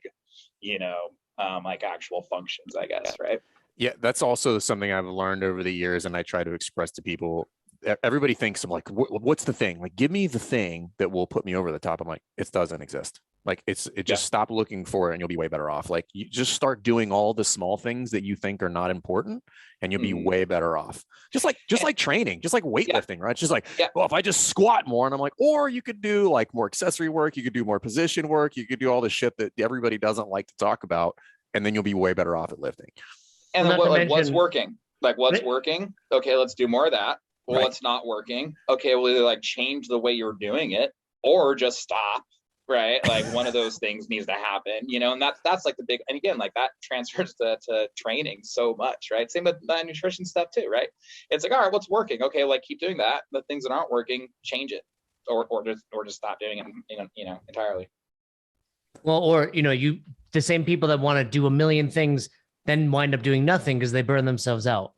you know, like actual functions, I guess, right? Yeah, that's also something I've learned over the years, and I try to express to people. Everybody thinks I'm like, what's the thing? Like, give me the thing that will put me over the top. I'm like, it doesn't exist. Like, just stop looking for it, and you'll be way better off. Like, you just start doing all the small things that you think are not important, and you'll be way better off. Just like training, just like weightlifting, right? It's just like, well, if I just squat more, and I'm like, or you could do like more accessory work, you could do more position work, you could do all the shit that everybody doesn't like to talk about, and then you'll be way better off at lifting. And then what's working? Like what's working? Okay, let's do more of that. Well, what's not working? Okay, we'll either like change the way you're doing it or just stop, right? Like one of those things needs to happen, you know, and that's like the big, and again, like that transfers to training so much, right? Same with the nutrition stuff too, right? It's like, all right, what's working? Okay, like keep doing that. The things that aren't working, change it or just stop doing it, you know, entirely. Well, or, you know, the same people that want to do a million things then wind up doing nothing because they burn themselves out.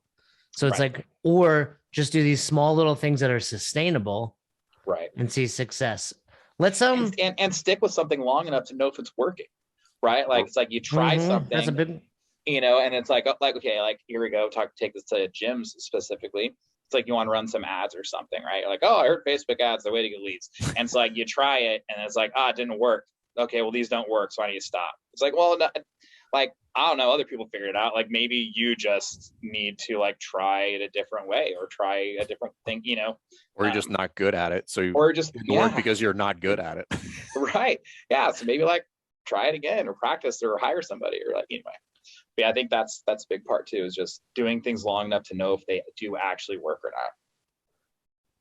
So it's like, or just do these small little things that are sustainable, right? And see success. Let's and stick with something long enough to know if it's working, right? Like it's like you try something, that's a big, you know, and it's like okay, like here we go. Take this to gyms specifically. It's like you want to run some ads or something, right? You're like, oh, I heard Facebook ads, the way to get leads, and it's like you try it, and it's like, it didn't work. Okay, well these don't work, so why don't you stop? It's like, well, no, like, I don't know, other people figure it out. Like maybe you just need to like try it a different way or try a different thing, you know, or you're just not good at it. So you or just didn't work because you're not good at it. Right. Yeah. So maybe like try it again or practice or hire somebody or like, anyway. But yeah, I think that's a big part too, is just doing things long enough to know if they do actually work or not.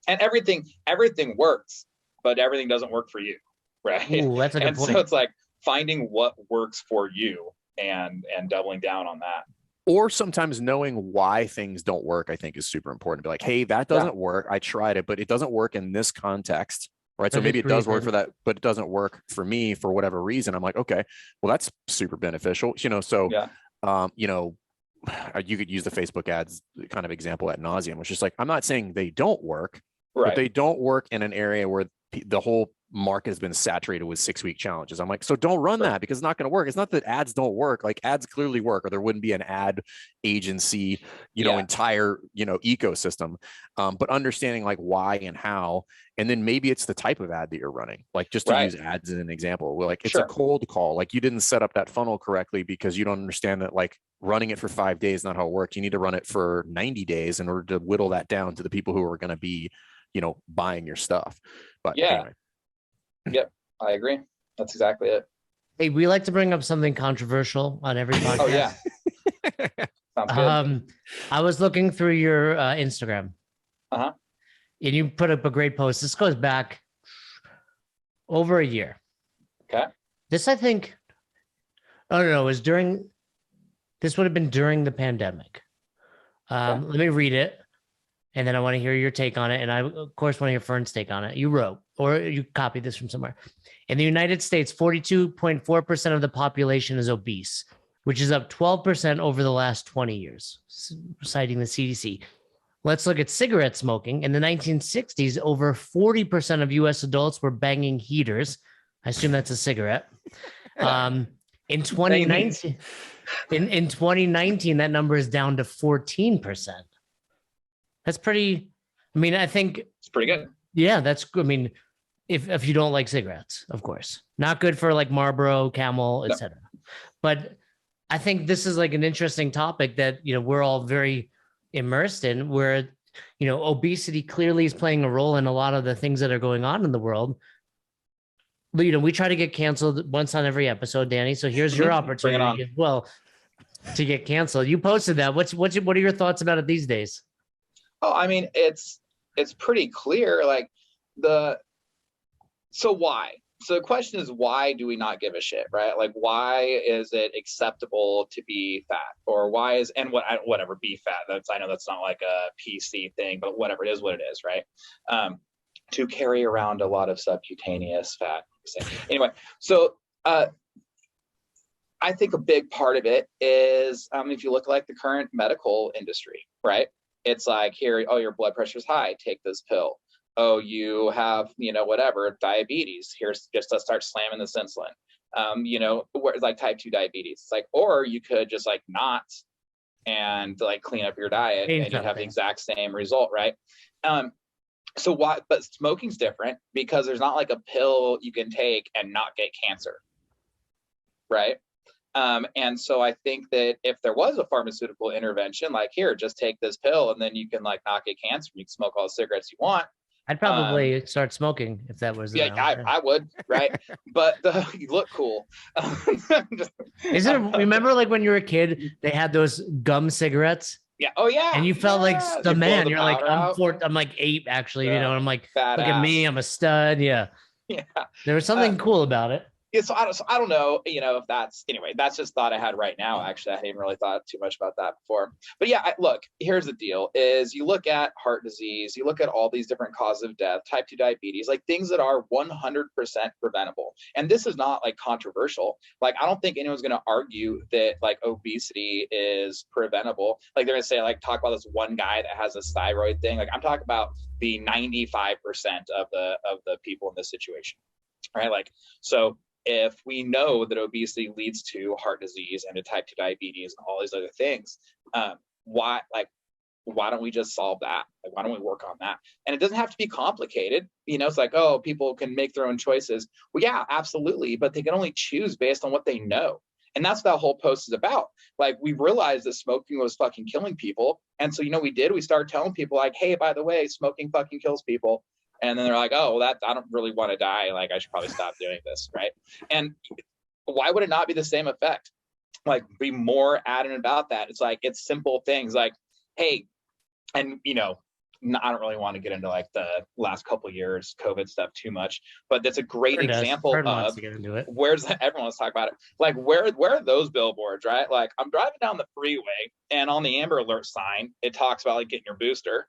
And everything works, but everything doesn't work for you. Right. Ooh, that's a good and point. So it's like finding what works for you and doubling down on that. Or sometimes knowing why things don't work, I think is super important. Be like, hey, that doesn't work. I tried it, but it doesn't work in this context. Right. So maybe it does work for that, but it doesn't work for me for whatever reason. I'm like, okay, well, that's super beneficial. You know, so, you know, you could use the Facebook ads kind of example ad nauseum, which is like, I'm not saying they don't work, but they don't work in an area where the whole market has been saturated with 6-week challenges. I'm like, so don't run that because it's not going to work. It's not that ads don't work. Like ads clearly work, or there wouldn't be an ad agency, you know, entire, you know, ecosystem. But understanding like why and how, and then maybe it's the type of ad that you're running. Like just to use ads as an example, like it's a cold call. Like you didn't set up that funnel correctly because you don't understand that like running it for 5 days is not how it works. You need to run it for 90 days in order to whittle that down to the people who are going to be, you know, buying your stuff. But anyway. Yep, I agree. That's exactly it. Hey, we like to bring up something controversial on every podcast. Oh yeah. Sounds good. I was looking through your Instagram. And you put up a great post. This goes back over a year. Okay. This, I think, I don't know, it was this would have been during the pandemic. Let me read it. And then I want to hear your take on it. And I, of course, want to hear Fern's take on it. You wrote, or you copied this from somewhere. In the United States, 42.4% of the population is obese, which is up 12% over the last 20 years, citing the CDC. Let's look at cigarette smoking. In the 1960s, over 40% of U.S. adults were banging heaters. I assume that's a cigarette. In 2019, in 2019, that number is down to 14%. That's pretty, I mean, I think it's pretty good. Yeah, that's good. I mean, if you don't like cigarettes, of course, not good for like Marlboro, Camel, etc. But I think this is like an interesting topic that, you know, we're all very immersed in, where, you know, obesity clearly is playing a role in a lot of the things that are going on in the world. But, you know, we try to get canceled once on every episode, Danny. So here's your opportunity as well to get canceled. You posted that. What are your thoughts about it these days? Oh, I mean, it's pretty clear. Like so why? So the question is, why do we not give a shit, right? Like, why is it acceptable to be fat, or why is, and whatever, be fat. I know that's not like a PC thing, but whatever, it is what it is, right? To carry around a lot of subcutaneous fat. Anyway, so I think a big part of it is, if you look like the current medical industry, right? It's like, here, oh, your blood pressure is high, take this pill. Oh, you have, you know, whatever, diabetes. Here's just to start slamming this insulin. You know, like type 2 diabetes. It's like, or you could just like not and like clean up your diet and you have the exact same result, right? So why? But smoking's different because there's not like a pill you can take and not get cancer, right? And so I think that if there was a pharmaceutical intervention, like, here, just take this pill and then you can like not get cancer, you can smoke all the cigarettes you want. I'd probably start smoking if that was. I would, right? But you look cool. Remember like when you were a kid, they had those gum cigarettes? Yeah. Oh yeah. And you felt like the man. You're like, I'm like 8 actually, you know, and I'm like, look at me, I'm a stud. Yeah. Yeah. There was something cool about it. Yeah, so I don't know, you know, if that's, anyway, that's just thought I had right now. Actually, I hadn't really thought too much about that before. But yeah, look, here's the deal is you look at heart disease, you look at all these different causes of death, type 2 diabetes, like things that are 100% preventable. And this is not like controversial. Like, I don't think anyone's going to argue that like obesity is preventable. Like they're going to say, like, talk about this one guy that has this thyroid thing. Like, I'm talking about the 95% of the people in this situation, right? Like, so if we know that obesity leads to heart disease and to type 2 diabetes and all these other things, why don't we just solve that? Like, why don't we work on that? And it doesn't have to be complicated. You know, it's like, oh, people can make their own choices. Well, yeah, absolutely. But they can only choose based on what they know. And that's what that whole post is about. Like, we realized that smoking was fucking killing people. And so, you know, we started telling people like, hey, by the way, smoking fucking kills people. And then they're like, oh, well, I don't really want to die. Like, I should probably stop doing this. Right. And why would it not be the same effect? Like, be more adamant about that. It's like, it's simple things like, hey, and, you know, I don't really want to get into like the last couple of years COVID stuff too much, but that's a great example of where's everyone wants to talk about it. Like, where are those billboards, right? Like, I'm driving down the freeway and on the Amber Alert sign, it talks about like getting your booster.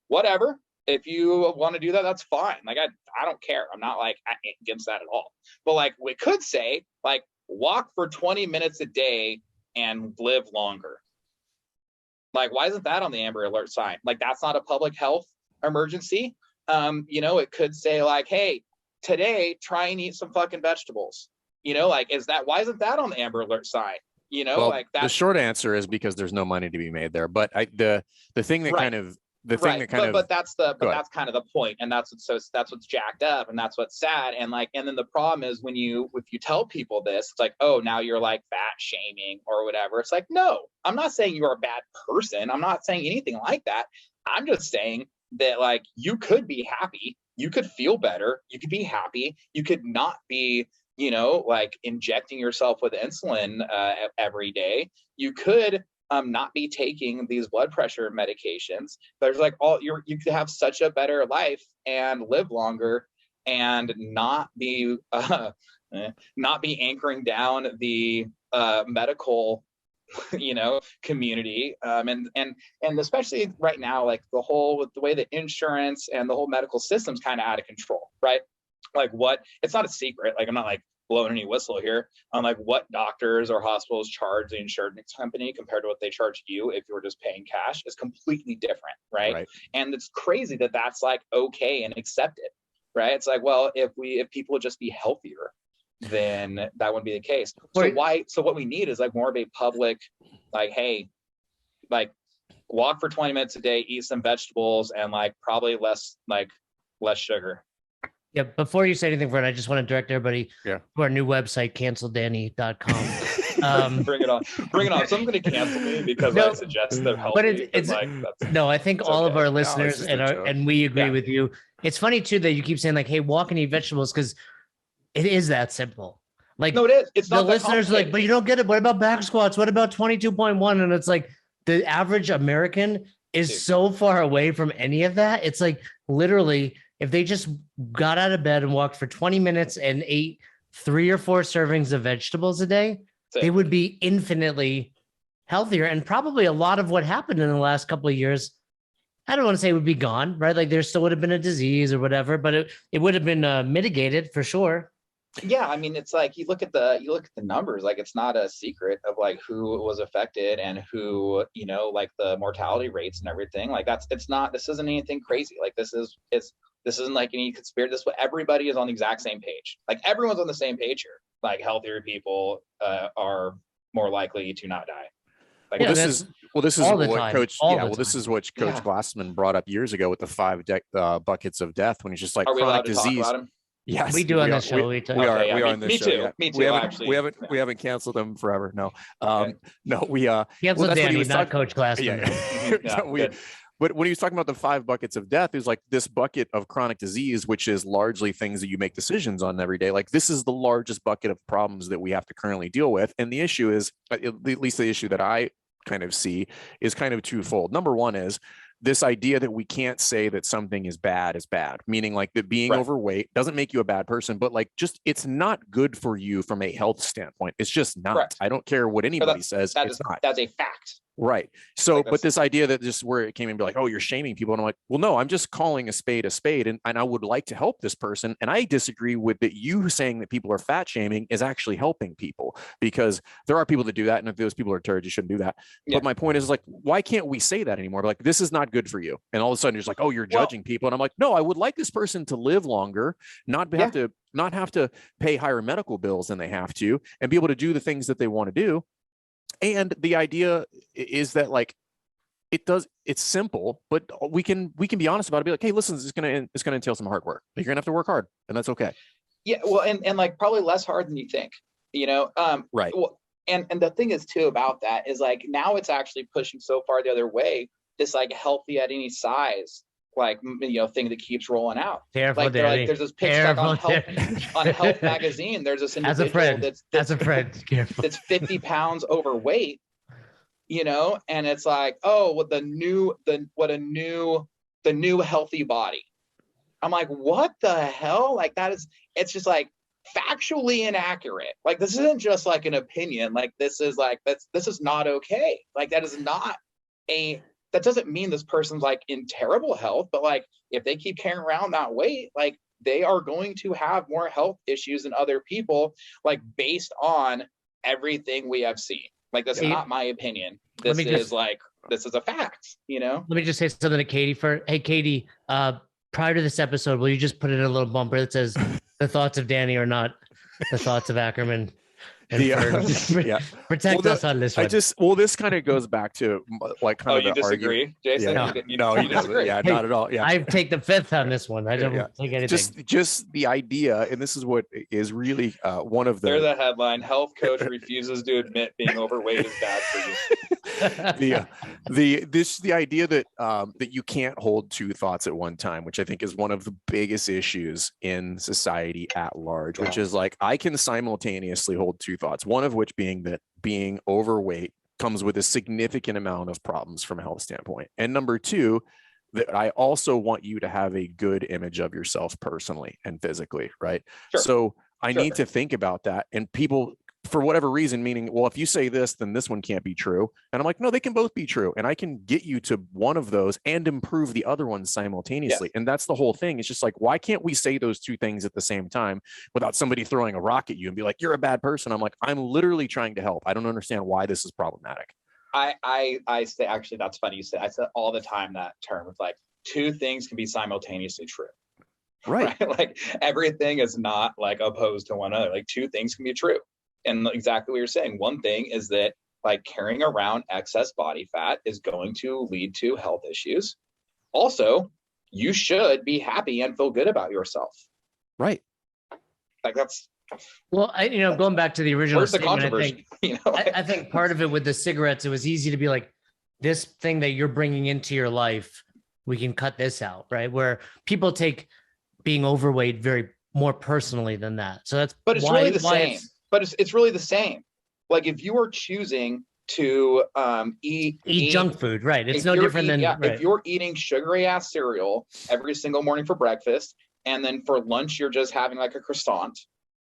Whatever. If you want to do that, that's fine. Like, I don't care. I'm not like against that at all. But like, we could say like, walk for 20 minutes a day and live longer. Like, why isn't that on the Amber Alert sign? Like, that's not a public health emergency. You know, it could say like, hey, today try and eat some fucking vegetables. You know, like, why isn't that on the Amber Alert sign? You know, well, like that. The short answer is because there's no money to be made there. But the thing that kind of that's kind of the point, and that's what's jacked up, and that's what's sad, and then the problem is if you tell people this, it's like, oh, now you're like fat shaming or whatever. It's like, no, I'm not saying you're a bad person. I'm not saying anything like that. I'm just saying that like, you could be happy, you could feel better, you could be happy, you could not be, you know, like injecting yourself with insulin every day. You could not be taking these blood pressure medications. There's like you could have such a better life and live longer and not be anchoring down the medical, you know, community. And especially right now, like the way that insurance and the whole medical system's kind of out of control, right? Like, it's not a secret. Like, I'm not like blowing any whistle here on like what doctors or hospitals charge the insurance company compared to what they charge you if you were just paying cash is completely different, right? And it's crazy that that's like okay and accepted, right? It's like, well, if people would just be healthier, then that wouldn't be the case. So what we need is like more of a public, like, hey, like, walk for 20 minutes a day, eat some vegetables, and like probably less sugar. Yeah, before you say anything, Fred, I just want to direct everybody to our new website, canceldanny.com. Bring it on. Someone's going to cancel me because I suggest they're healthy. But I think all of our listeners and we agree with you. It's funny too that you keep saying like, hey, walk and eat vegetables, because it is that simple. Like, no, it is. It's not the listeners are like, but you don't get it. What about back squats? What about 22.1? And it's like the average American is so far away from any of that. It's like literally, if they just got out of bed and walked for 20 minutes and ate 3 or 4 servings of vegetables a day, they would be infinitely healthier. And probably a lot of what happened in the last couple of years, I don't want to say would be gone, right? Like, there still would have been a disease or whatever, but it would have been mitigated for sure. Yeah, I mean, it's like you look at the numbers, like, it's not a secret of like who was affected and who, you know, like the mortality rates and everything. Like, this isn't anything crazy. Like, this isn't like any conspiracy. Everybody is on the exact same page. Like, everyone's on the same page here. Like, healthier people are more likely to not die. Like, this is what Coach Glassman brought up years ago with the 5 buckets of death, when he's just like, chronic disease. Yes, we do on this show. We are on this show. Yeah. Me too. We haven't canceled them forever. No, no, we canceled Danny, not Coach Glassman. But when he was talking about the 5 buckets of death, it was like this bucket of chronic disease, which is largely things that you make decisions on every day. Like, this is the largest bucket of problems that we have to currently deal with. And the issue is, at least the issue that I kind of see, is kind of twofold. Number one is this idea that we can't say that something is bad, meaning like that being overweight doesn't make you a bad person, but like, just, it's not good for you from a health standpoint. It's just not. Correct. I don't care what anybody says. It's not. That's a fact. Right. So, but this idea that just where it came and be like, oh, you're shaming people. And I'm like, well, no, I'm just calling a spade. And I would like to help this person. And I disagree with that. You saying that people are fat shaming is actually helping people, because there are people that do that. And if those people are turds, you shouldn't do that. Yeah. But my point is like, why can't we say that anymore? Like, this is not good for you. And all of a sudden you're just like, oh, you're judging people. And I'm like, no, I would like this person to live longer, not have to pay higher medical bills than they have to, and be able to do the things that they want to do. And the idea is that like, it's simple, but we can be honest about it. Be like, hey, listen, it's going to entail some hard work. You're going to have to work hard, and that's okay. Yeah. Well, and like probably less hard than you think. you know? Right. Well, and the thing is too about that is like, now it's actually pushing so far the other way, this like healthy at any size, like, you know, thing that keeps rolling out. Careful, Like, Danny. there's this picture like on Health, on Health Magazine. magazine, there's this As a individual friend, as a friend, careful. that's 50 pounds overweight, you know, and it's like, oh, what a new healthy body. I'm like, what the hell? Like, it's just like factually inaccurate. Like, this isn't just like an opinion. Like, this is not okay. Like, that doesn't mean this person's like in terrible health, but like, if they keep carrying around that weight, like, they are going to have more health issues than other people, like, based on everything we have seen. Like, that's not my opinion. This is a fact, you know? Let me just say something to Katie Hey, Katie, prior to this episode, will you just put in a little bumper that says the thoughts of Danny are not the thoughts of Ackerman and Fern? Yeah. Protect us on this one. This kind of goes back to like kind of you disagree, Jason? Yeah. No, he doesn't. Yeah, not at all. Yeah. I take the fifth on this one. I don't take anything. Just the idea, and this is what is really one of the. There's a headline: Health coach refuses to admit being overweight is bad for you. the idea that that you can't hold two thoughts at one time, which I think is one of the biggest issues in society at large, which is like, I can simultaneously hold two thoughts, one of which being that being overweight comes with a significant amount of problems from a health standpoint, and number two, that I also want you to have a good image of yourself personally and physically, right? Sure. So I need to think about that, and people, for whatever reason, meaning, well, if you say this, then this one can't be true. And I'm like, no, they can both be true. And I can get you to one of those and improve the other one simultaneously. Yeah. And that's the whole thing. It's just like, why can't we say those two things at the same time without somebody throwing a rock at you and be like, you're a bad person? I'm like, I'm literally trying to help. I don't understand why this is problematic. I say, actually, that's funny you say. I say all the time that term of like, two things can be simultaneously true. Right. Like, everything is not like opposed to one another. Like, two things can be true. And exactly what you're saying. One thing is that like carrying around excess body fat is going to lead to health issues. Also, you should be happy and feel good about yourself. Right. Like, that's. Well, going back to the original Where's the statement, controversy? I think part of it with the cigarettes, it was easy to be like, this thing that you're bringing into your life, we can cut this out, right? Where people take being overweight more personally than that. So that's but it's really the same. But it's really the same. Like, if you are choosing to eat junk food, right? It's no different than if you're eating sugary ass cereal every single morning for breakfast, and then for lunch you're just having like a croissant,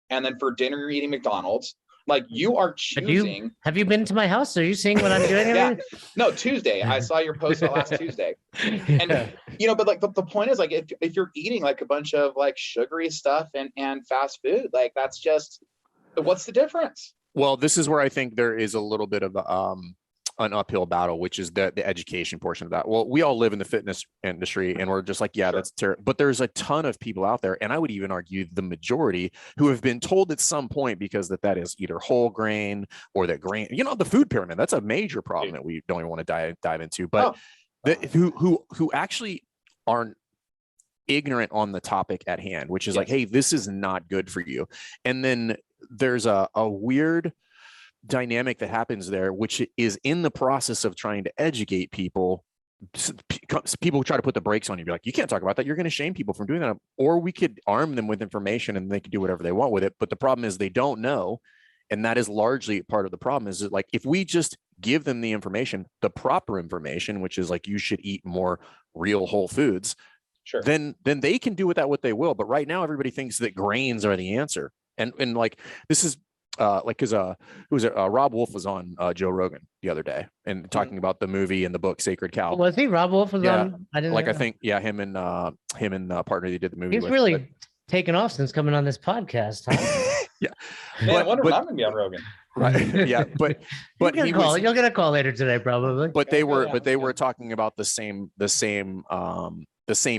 and then for dinner you're eating McDonald's. Like, you are choosing. Have you been to my house? Are you seeing what I'm doing? Yeah. No, Tuesday. I saw your post last Tuesday. And but like the point is, like, if you're eating like a bunch of like sugary stuff and fast food, like, that's just, what's the difference? Well, this is where I think there is a little bit of an uphill battle, which is the education portion of that. Well, we all live in the fitness industry and we're just like, yeah, that's terrible. But there's a ton of people out there, and I would even argue the majority, who have been told at some point, because that is either whole grain or that grain, the food pyramid, that's a major problem that we don't even want to dive into, but who actually aren't ignorant on the topic at hand, which is like, hey, this is not good for you. And then there's a weird dynamic that happens there, which is in the process of trying to educate people. People try to put the brakes on you, be like, you can't talk about that, you're going to shame people from doing that. Or we could arm them with information and they could do whatever they want with it. But the problem is they don't know. And that is largely part of the problem, is that, like, if we just give them the information, the proper information, which is like, you should eat more real whole foods, then they can do with that what they will. But right now everybody thinks that grains are the answer. And like, this is because who was it? Rob Wolf was on Joe Rogan the other day and talking about the movie and the book Sacred Cow. Was he? Rob Wolf was on? I didn't. I think him and partner, they did the movie. He's really taken off since coming on this podcast, huh? Yeah. Man, I wonder when I'm gonna be on Rogan. Right. Yeah. But you'll get a call later today, probably. But they were talking about the same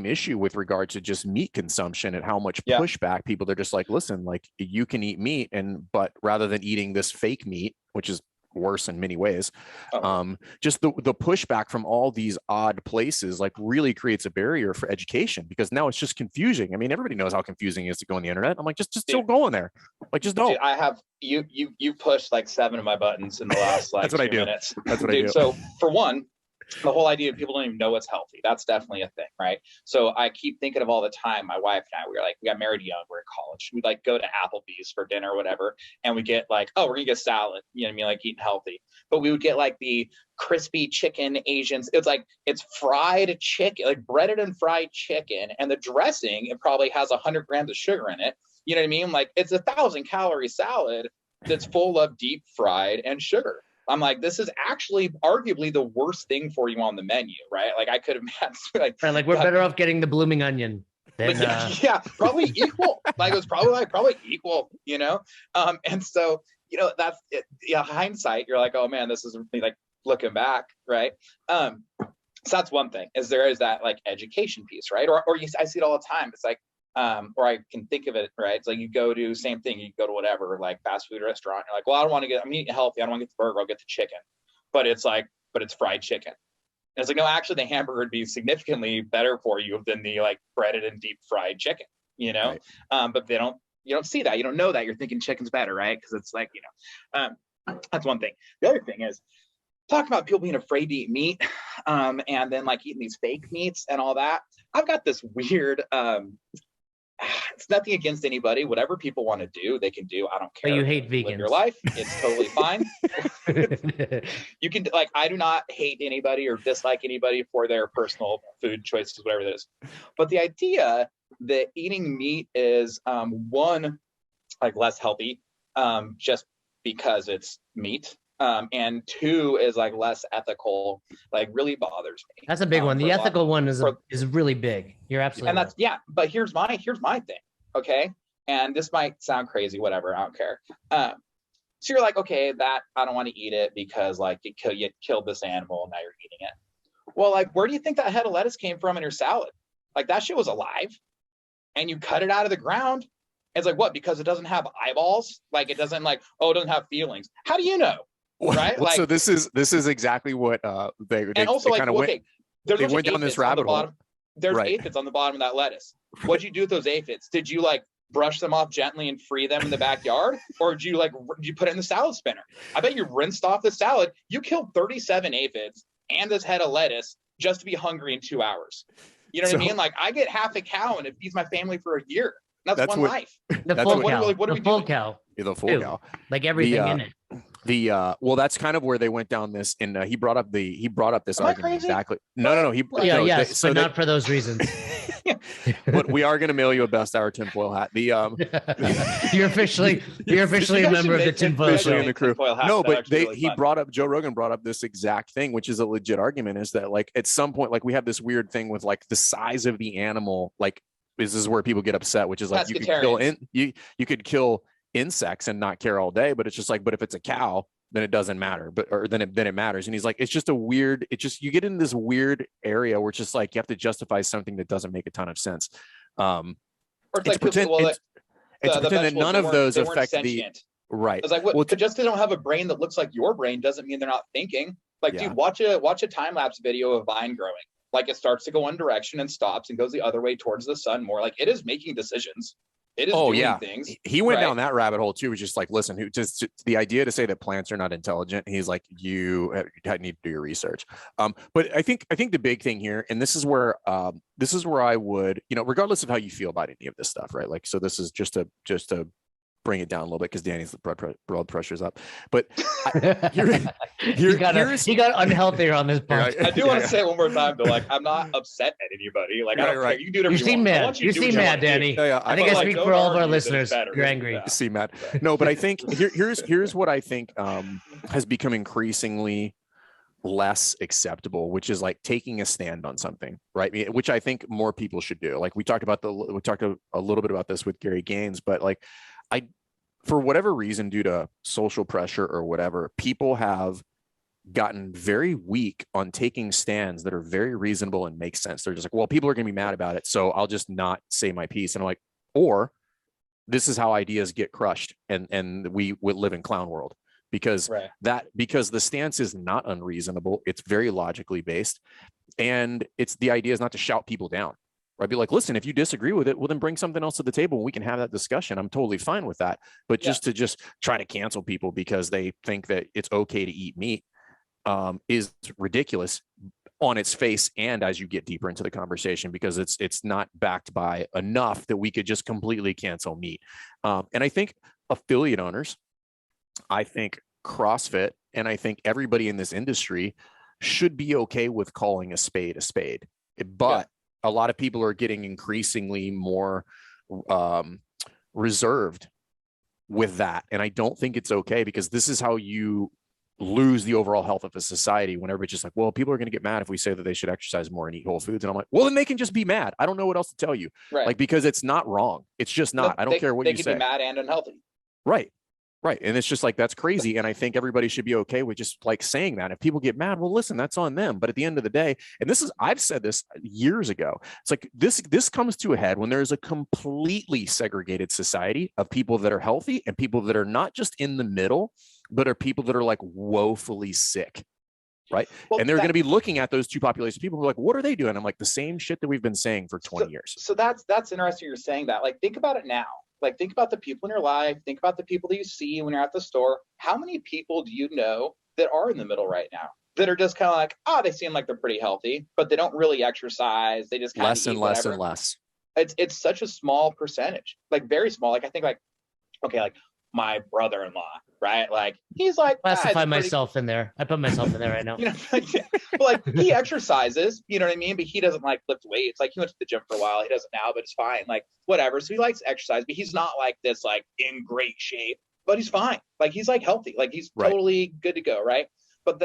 issue with regard to just meat consumption and how much pushback people, they're just like, listen, like, you can eat meat, but rather than eating this fake meat, which is worse in many ways. Oh. Just the pushback from all these odd places like really creates a barrier for education, because now it's just confusing. I mean, everybody knows how confusing it is to go on the internet. I'm like, just don't go in there. Like, just don't. Dude, I have you pushed like 7 of my buttons in the last like That's what 2 I do. minutes. That's what Dude, I do. So for one, the whole idea of people don't even know what's healthy. That's definitely a thing, right? So I keep thinking of all the time, my wife and I, we got married young, we're in college. We'd like go to Applebee's for dinner or whatever. And we get like, oh, we're gonna get salad, you know what I mean? Like eating healthy. But we would get like the crispy chicken Asians. It's like, it's fried chicken, like breaded and fried chicken. And the dressing, it probably has 100 grams of sugar in it. You know what I mean? Like it's 1,000-calorie salad that's full of deep fried and sugar. I'm like, this is actually arguably the worst thing for you on the menu, right? Like I could have had like we're better off getting the blooming onion than yeah, probably equal. Like it was probably equal, you know? And so, you know, that's it. Yeah, hindsight, you're like, oh man, this is like looking back, right? So that's one thing, is there is that like education piece, right? Or I see it all the time. It's like, or I can think of it, right? It's like you go to same thing, you go to whatever, like fast food restaurant. You're like, well, I'm eating healthy. I don't want to get the burger. I'll get the chicken. But it's fried chicken. And it's like, no, actually the hamburger would be significantly better for you than the like breaded and deep fried chicken, you know? Right. But you don't see that. You don't know that. You're thinking chicken's better, right? Because it's like, you know, that's one thing. The other thing is, talking about people being afraid to eat meat, and then like eating these fake meats and all that. I've got this weird, it's nothing against anybody. Whatever people want to do, they can do. I don't care. But you hate vegans. Live your life. It's totally fine. You can, like, I do not hate anybody or dislike anybody for their personal food choices, whatever it is. But the idea that eating meat is one, like less healthy, just because it's meat. And 2 is like less ethical, like really bothers me. That's a big one. The ethical one is really big. You're absolutely and right. that's but here's my thing. Okay. And this might sound crazy, whatever, I don't care. So you're like, okay, that I don't want to eat it because like you killed this animal and now you're eating it. Well, like, where do you think that head of lettuce came from in your salad? Like that shit was alive and you cut it out of the ground. It's like, what? Because it doesn't have eyeballs? Like it doesn't like, oh, it doesn't have feelings. How do you know? Right. Well, like, so this is exactly what they also they like, kind of okay, they went down this rabbit hole. There's aphids on the bottom of that lettuce. What'd you do with those aphids? Did you like brush them off gently and free them in the backyard, or did you put it in the salad spinner? I bet you rinsed off the salad. You killed 37 aphids and this head of lettuce just to be hungry in 2 hours. You know what I mean? Like I get half a cow and it feeds my family for a year. That's one life. The full cow. The full cow. Yeah, the full cow. Like everything in it. Well, that's kind of where they went down this, and he brought up this argument exactly. No. Yes, but not for those reasons. But we are going to mail you a best hour tinfoil hat. You're officially a member of the tinfoil show. In the crew. No, but Joe Rogan brought up this exact thing, which is a legit argument, is that like at some point, like we have this weird thing with like the size of the animal, like this is where people get upset, which is like you could kill insects and not care all day, but it's just like, but if it's a cow, then it doesn't matter, then it matters. And he's like, it's just you get in this weird area where it's just like you have to justify something that doesn't make a ton of sense. Or it's like pretend that none of those affect the right. It's like, just because they don't have a brain that looks like your brain doesn't mean they're not thinking. Like, dude, watch a time lapse video of vine growing. Like it starts to go one direction and stops and goes the other way towards the sun more. Like it is making decisions. It is doing things. He went down that rabbit hole too. Was just like, listen, just the idea to say that plants are not intelligent. He's like, you need to do your research. But I think the big thing here, and this is where I would, regardless of how you feel about any of this stuff, right? Like, so this is just to bring it down a little bit because Danny's blood pressure's up. But he got unhealthier on this part. I do want to say it one more time, though. Like, I'm not upset at anybody. Like, I don't care. You can do whatever you seem want. mad. You seem mad, Danny. I think I speak for all of our listeners. You're angry. You seem mad. No, but I think here's what I think has become increasingly less acceptable, which is like taking a stand on something, right? Which I think more people should do. Like we talked a little bit about this with Gary Gaines, but like for whatever reason, due to social pressure or whatever, people have gotten very weak on taking stands that are very reasonable and make sense. They're just like, well, people are going to be mad about it, so I'll just not say my piece. And I'm like, or this is how ideas get crushed, and we would live in clown world. because because the stance is not unreasonable. It's very logically based. And the idea is not to shout people down. Right? Be like, listen, if you disagree with it, well, then bring something else to the table and we can have that discussion. I'm totally fine with that. But just to try to cancel people because they think that it's okay to eat meat is ridiculous on its face. And as you get deeper into the conversation, because it's not backed by enough that we could just completely cancel meat. And I think affiliate owners, I think CrossFit, and I think everybody in this industry should be okay with calling a spade a spade. But a lot of people are getting increasingly more reserved with that. And I don't think it's okay, because this is how you lose the overall health of a society, when everybody's just like, well, people are going to get mad if we say that they should exercise more and eat whole foods. And I'm like, well, then they can just be mad. I don't know what else to tell you. Like, because it's not wrong. It's just not. I don't care what you say. They can be mad and unhealthy. Right. Right. And it's just like, that's crazy. And I think everybody should be okay with just like saying that. If people get mad, well, listen, that's on them. But at the end of the day, and I've said this years ago, it's like this comes to a head when there's a completely segregated society of people that are healthy and people that are not just in the middle, but are people that are like woefully sick. Right. Well, and they're going to be looking at those two populations. People who are like, what are they doing? I'm like, the same shit that we've been saying for 20 years. So that's interesting you're saying that. Like, think about it now. Like, think about the people in your life. Think about the people that you see when you're at the store. How many people do you know that are in the middle right now that are just kind of like, they seem like they're pretty healthy, but they don't really exercise. They just kind of less and less and less. It's such a small percentage, like very small. Like, I think like my brother-in-law, right? Like, he's like, classify myself in there. I put myself in there right now. But like, he exercises, you know what I mean? But he doesn't like lift weights. Like, he went to the gym for a while. He doesn't now, but it's fine. Like, whatever. So he likes exercise, but he's not like this, like in great shape, but he's fine. Like, he's like healthy. Like, he's totally good to go. Right. But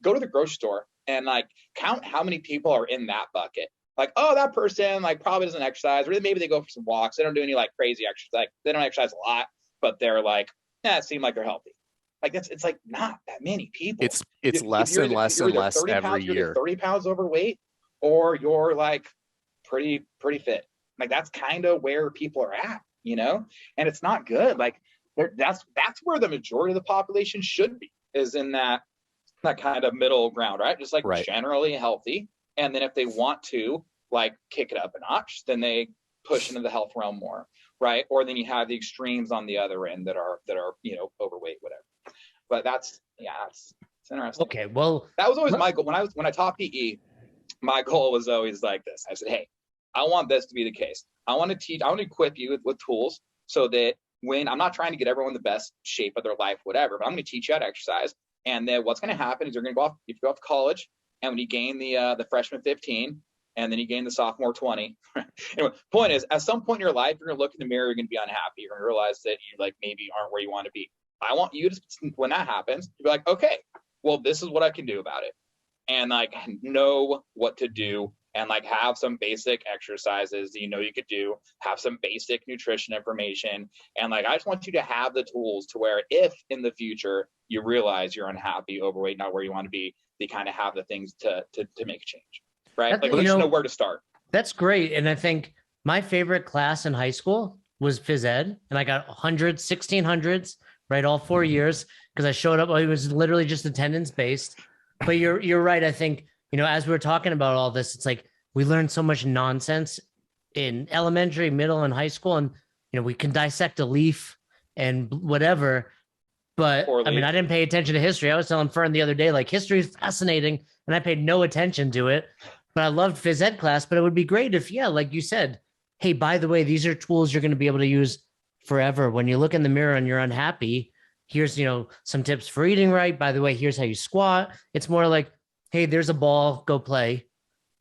go to the grocery store and like count how many people are in that bucket. Like, that person like probably doesn't exercise, or maybe they go for some walks. They don't do any like crazy exercise. Like, they don't exercise a lot, but they're like, it seem like they're healthy. Like, it's like not that many people. It's less and less and less every year. 30 pounds overweight, or you're like pretty fit. Like, that's kind of where people are at, you know? And it's not good. Like, that's where the majority of the population should be, is in that kind of middle ground, right? Just like generally healthy. And then if they want to like kick it up a notch, then they push into the health realm more. Right. Or then you have the extremes on the other end that are, overweight, whatever. But it's interesting. Okay. Well, that was always my goal. When I taught PE, my goal was always like this. I said, hey, I want this to be the case. I want to equip you with tools so that when I'm not trying to get everyone the best shape of their life, whatever, but I'm going to teach you how to exercise. And then what's going to happen is you're going to go off to college. And when you gain the freshman 15, and then you gain the sophomore 20. Anyway, point is, at some point in your life, you're going to look in the mirror, you're going to be unhappy. You're going to realize that you like maybe aren't where you want to be. I want you to, when that happens, to be like, okay, well, this is what I can do about it. And like know what to do, and like have some basic exercises that you could do, have some basic nutrition information. And like, I just want you to have the tools to where if in the future you realize you're unhappy, overweight, not where you want to be, they kind of have the things to make a change. Right? Like, let's know where to start. That's great. And I think my favorite class in high school was phys ed. And I got 1600s, right? All 4 years, because I showed up. It was literally just attendance based. But you're right. I think, as we were talking about all this, it's like we learned so much nonsense in elementary, middle, and high school. And, we can dissect a leaf and whatever. But I mean, I didn't pay attention to history. I was telling Fern the other day, like, history is fascinating, and I paid no attention to it. But I loved phys ed class. But it would be great if, like you said, hey, by the way, these are tools you're going to be able to use forever. When you look in the mirror and you're unhappy, here's, some tips for eating right. By the way, here's how you squat. It's more like, hey, there's a ball, go play.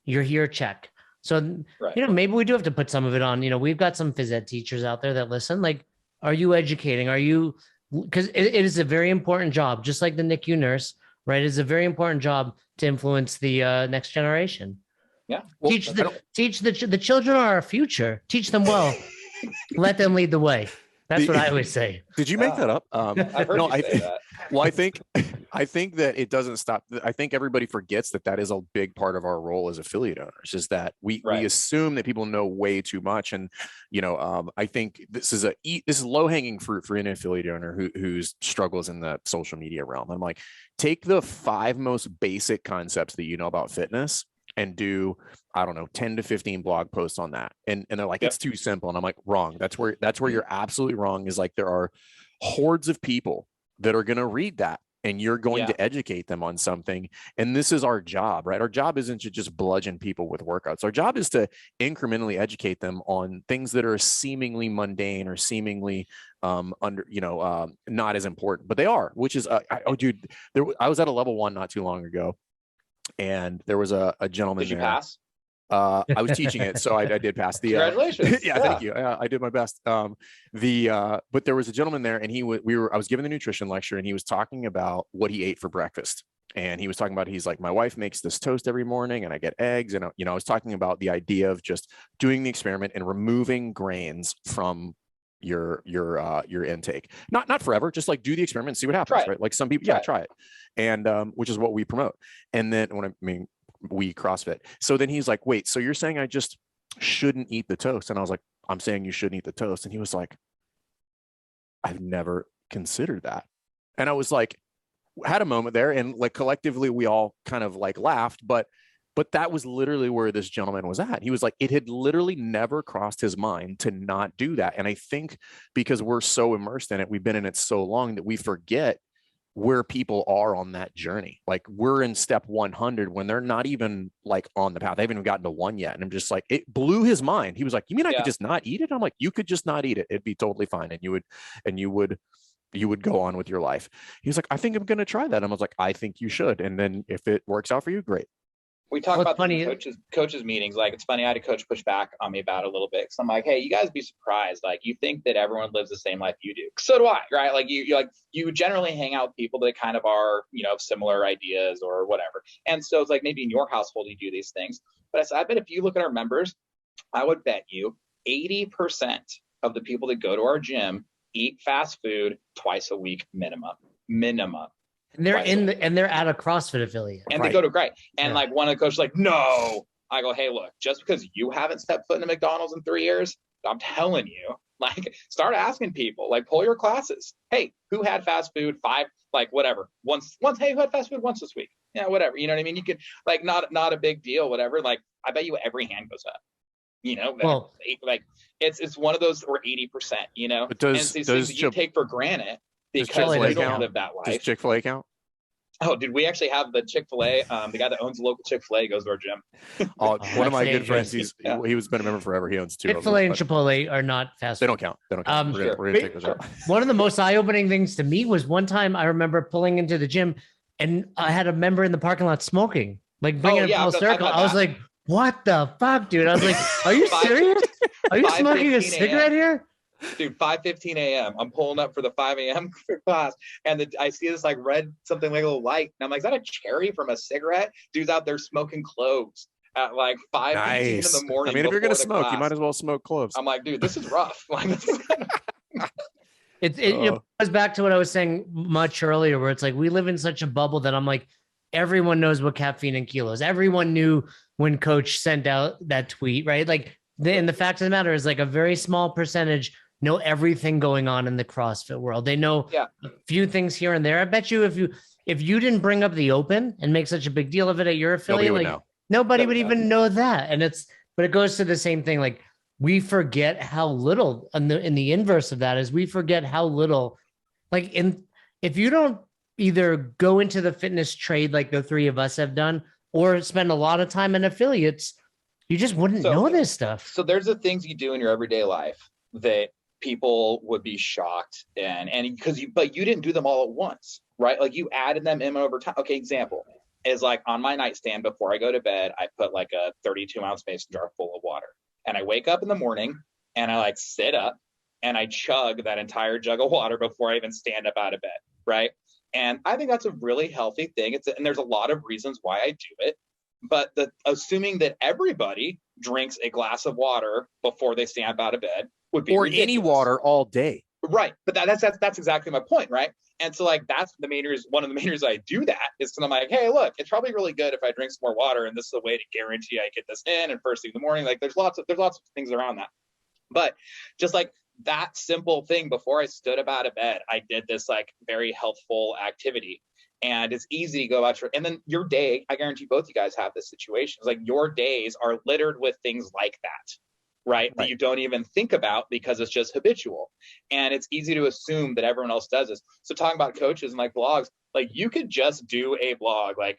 You're here, check. So, maybe we do have to put some of it on. We've got some phys ed teachers out there that listen. Like, are you educating? Are you, because it is a very important job, just like the NICU nurse, right? It's a very important job to influence the next generation. Yeah. Well, teach the children are our future. Teach them well. Let them lead the way. That's what I always say. Did you make that up? I've heard you say that. Well, I think that it doesn't stop. I think everybody forgets that is a big part of our role as affiliate owners, is that we assume that people know way too much. And, I think this is low hanging fruit for an affiliate owner whose struggles in the social media realm. I'm like, take the 5 most basic concepts that you know about fitness and do, I don't know, 10 to 15 blog posts on that. And they're like, it's too simple. And I'm like, wrong. That's where you're absolutely wrong, is like, there are hordes of people that are going to read that, and you're going to educate them on something. And this is our job, right? Our job isn't to just bludgeon people with workouts. Our job is to incrementally educate them on things that are seemingly mundane or seemingly not as important, but they are, which is, I was at a level 1 not too long ago. And there was a gentleman. Did you there. pass? I was teaching it, so I did pass the. Congratulations! Thank you. I did my best. But there was a gentleman there, and I was giving the nutrition lecture, and he was talking about what he ate for breakfast. And he was talking about, he's like, my wife makes this toast every morning, and I get eggs. And I was talking about the idea of just doing the experiment and removing grains from your intake. Not forever, just like do the experiment and see what happens, right? Like some people, try it. And which is what we promote. And then we CrossFit. So then he's like, wait, so you're saying I just shouldn't eat the toast? And I was like, I'm saying you shouldn't eat the toast. And he was like, I've never considered that. And I was like, had a moment there, and like collectively we all kind of like laughed, but that was literally where this gentleman was at. He was like, it had literally never crossed his mind to not do that. And I think because we're so immersed in it, we've been in it so long that we forget where people are on that journey. Like, we're in step 100 when they're not even like on the path. They haven't even gotten to 1 yet. And I'm just like, it blew his mind. He was like, you mean I could just not eat it? I'm like, you could just not eat it. It'd be totally fine. And you would go on with your life. He was like, I think I'm going to try that. And I was like, I think you should. And then if it works out for you, great. We talk about the coaches meetings. Like, it's funny, I had a coach push back on me about it a little bit. So I'm like, hey, you guys be surprised. Like, you think that everyone lives the same life you do. So do I, right? Like, you generally hang out with people that kind of are, similar ideas or whatever. And so it's like, maybe in your household, you do these things. But I bet if you look at our members, I would bet you 80% of the people that go to our gym eat fast food twice a week minimum. And they're at a CrossFit affiliate. And they go to great. And like one of the coaches like, no. I go, hey, look, just because you haven't stepped foot in a McDonald's in 3 years, I'm telling you, like, start asking people, like, pull your classes. Hey, who had fast food once, hey, who had fast food once this week? Yeah, whatever. You know what I mean? You could, like, not a big deal, whatever. Like, I bet you every hand goes up. Well, like it's one of those, or 80%, But does you take for granted because you don't live that life. Does Chick-fil-A count? Oh, dude, we actually have the Chick-fil-A. The guy that owns the local Chick-fil-A goes to our gym. One of my good friends, he was been a member forever. He owns 2. Chick-fil-A and Chipotle are not fast food. They don't count. We're gonna take those out. One of the most eye-opening things to me was one time I remember pulling into the gym, and I had a member in the parking lot smoking, like bringing it full circle. I was like, what the fuck, dude? I was like, are you serious? Are you smoking a cigarette here? Dude, 5:15 a.m. I'm pulling up for the 5 a.m. class, and I see this like red something like a little light, and I'm like, is that a cherry from a cigarette? Dude's out there smoking cloves at like 5:15 in the morning. I mean, if you're gonna smoke, you might as well smoke cloves. I'm like, dude, this is rough. Like, it goes back to what I was saying much earlier, where it's like we live in such a bubble that I'm like, everyone knows what caffeine and kilos. Everyone knew when Coach sent out that tweet, right? Like, and the fact of the matter is, like, a very small percentage know everything going on in the CrossFit world. They know a few things here and there. I bet you if you didn't bring up the open and make such a big deal of it at your affiliate, nobody would even know that. And but it goes to the same thing. Like, we forget how little, in the inverse of that is, we forget how little, like, if you don't either go into the fitness trade like the three of us have done, or spend a lot of time in affiliates, you just wouldn't know this stuff. So there's the things you do in your everyday life that people would be shocked and but you didn't do them all at once, right? Like, you added them in over time. Okay, example is, like, on my nightstand before I go to bed, I put like a 32-ounce mason jar full of water, and I wake up in the morning and I like sit up and I chug that entire jug of water before I even stand up out of bed, right? And I think that's a really healthy thing. And there's a lot of reasons why I do it, but assuming that everybody drinks a glass of water before they stand up out of bed would be or ridiculous. Any water all day. Right. But that's exactly my point, right? And so like that's the main reason, one of the main reasons I do that is because I'm like, hey, look, it's probably really good if I drink some more water, and this is a way to guarantee I get this in and first thing in the morning. Like there's lots of things around that. But just like that simple thing, before I stood up out of bed, I did this like very healthful activity. And it's easy to go out and then your day, I guarantee both you guys have this situation. It's like your days are littered with things like that, right? That you don't even think about because it's just habitual. And it's easy to assume that everyone else does this. So talking about coaches and like blogs, like you could just do a blog, like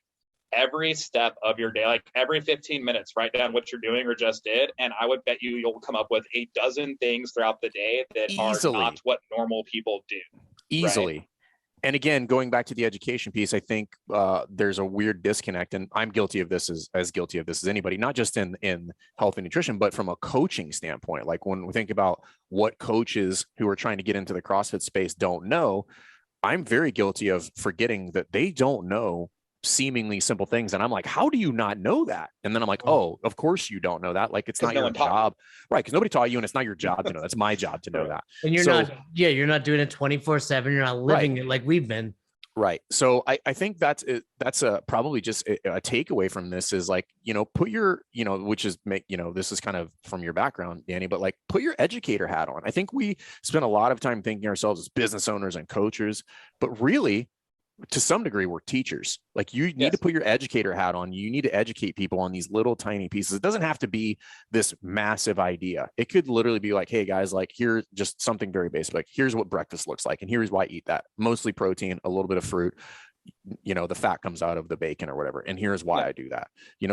every step of your day, like every 15 minutes, write down what you're doing or just did. And I would bet you'll come up with a dozen things throughout the day that are not what normal people do. Easily. Right? And again, going back to the education piece, I think there's a weird disconnect, and I'm guilty of this as guilty of this as anybody, not just in health and nutrition, but from a coaching standpoint. Like when we think about what coaches who are trying to get into the CrossFit space don't know, I'm very guilty of forgetting that they don't know seemingly simple things. And I'm like, how do you not know that? And then I'm like, oh, of course you don't know that. Like, it's not your job. Right. Because nobody taught you, and it's not your job to know. That's my job to know that. And you're you're not doing it 24/7. You're not living it like we've been. Right. So I think that's probably just a takeaway from this is like, put your, which is this is kind of from your background, Danny, but like put your educator hat on. I think we spend a lot of time thinking ourselves as business owners and coaches, but really, to some degree, we're teachers. Like you need to put your educator hat on. You need to educate people on these little tiny pieces. It doesn't have to be this massive idea. It could literally be like, hey guys, like here's just something very basic. Like here's what breakfast looks like. And here's why I eat that. Mostly protein, a little bit of fruit, the fat comes out of the bacon or whatever. And here's why I do that,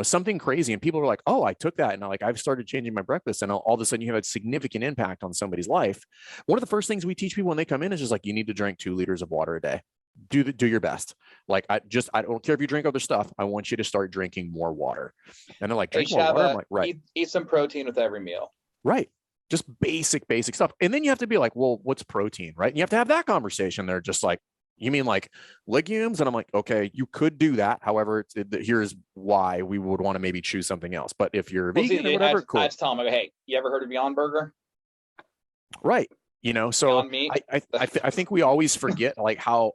something crazy. And people are like, oh, I took that. And I've started changing my breakfast. And all of a sudden you have a significant impact on somebody's life. One of the first things we teach people when they come in is just like, you need to drink 2 liters of water a day. Do your best. Like I don't care if you drink other stuff. I want you to start drinking more water. And they're like, drink more water. I'm like, right. Eat some protein with every meal. Right. Just basic stuff. And then you have to be like, well, what's protein? Right. And you have to have that conversation. They're just like, you mean like legumes? And I'm like, okay, you could do that. However, here's why we would want to maybe choose something else. But if you're vegan or whatever, cool. I just tell them, hey, you ever heard of Beyond Burger? Right. So I think we always forget like how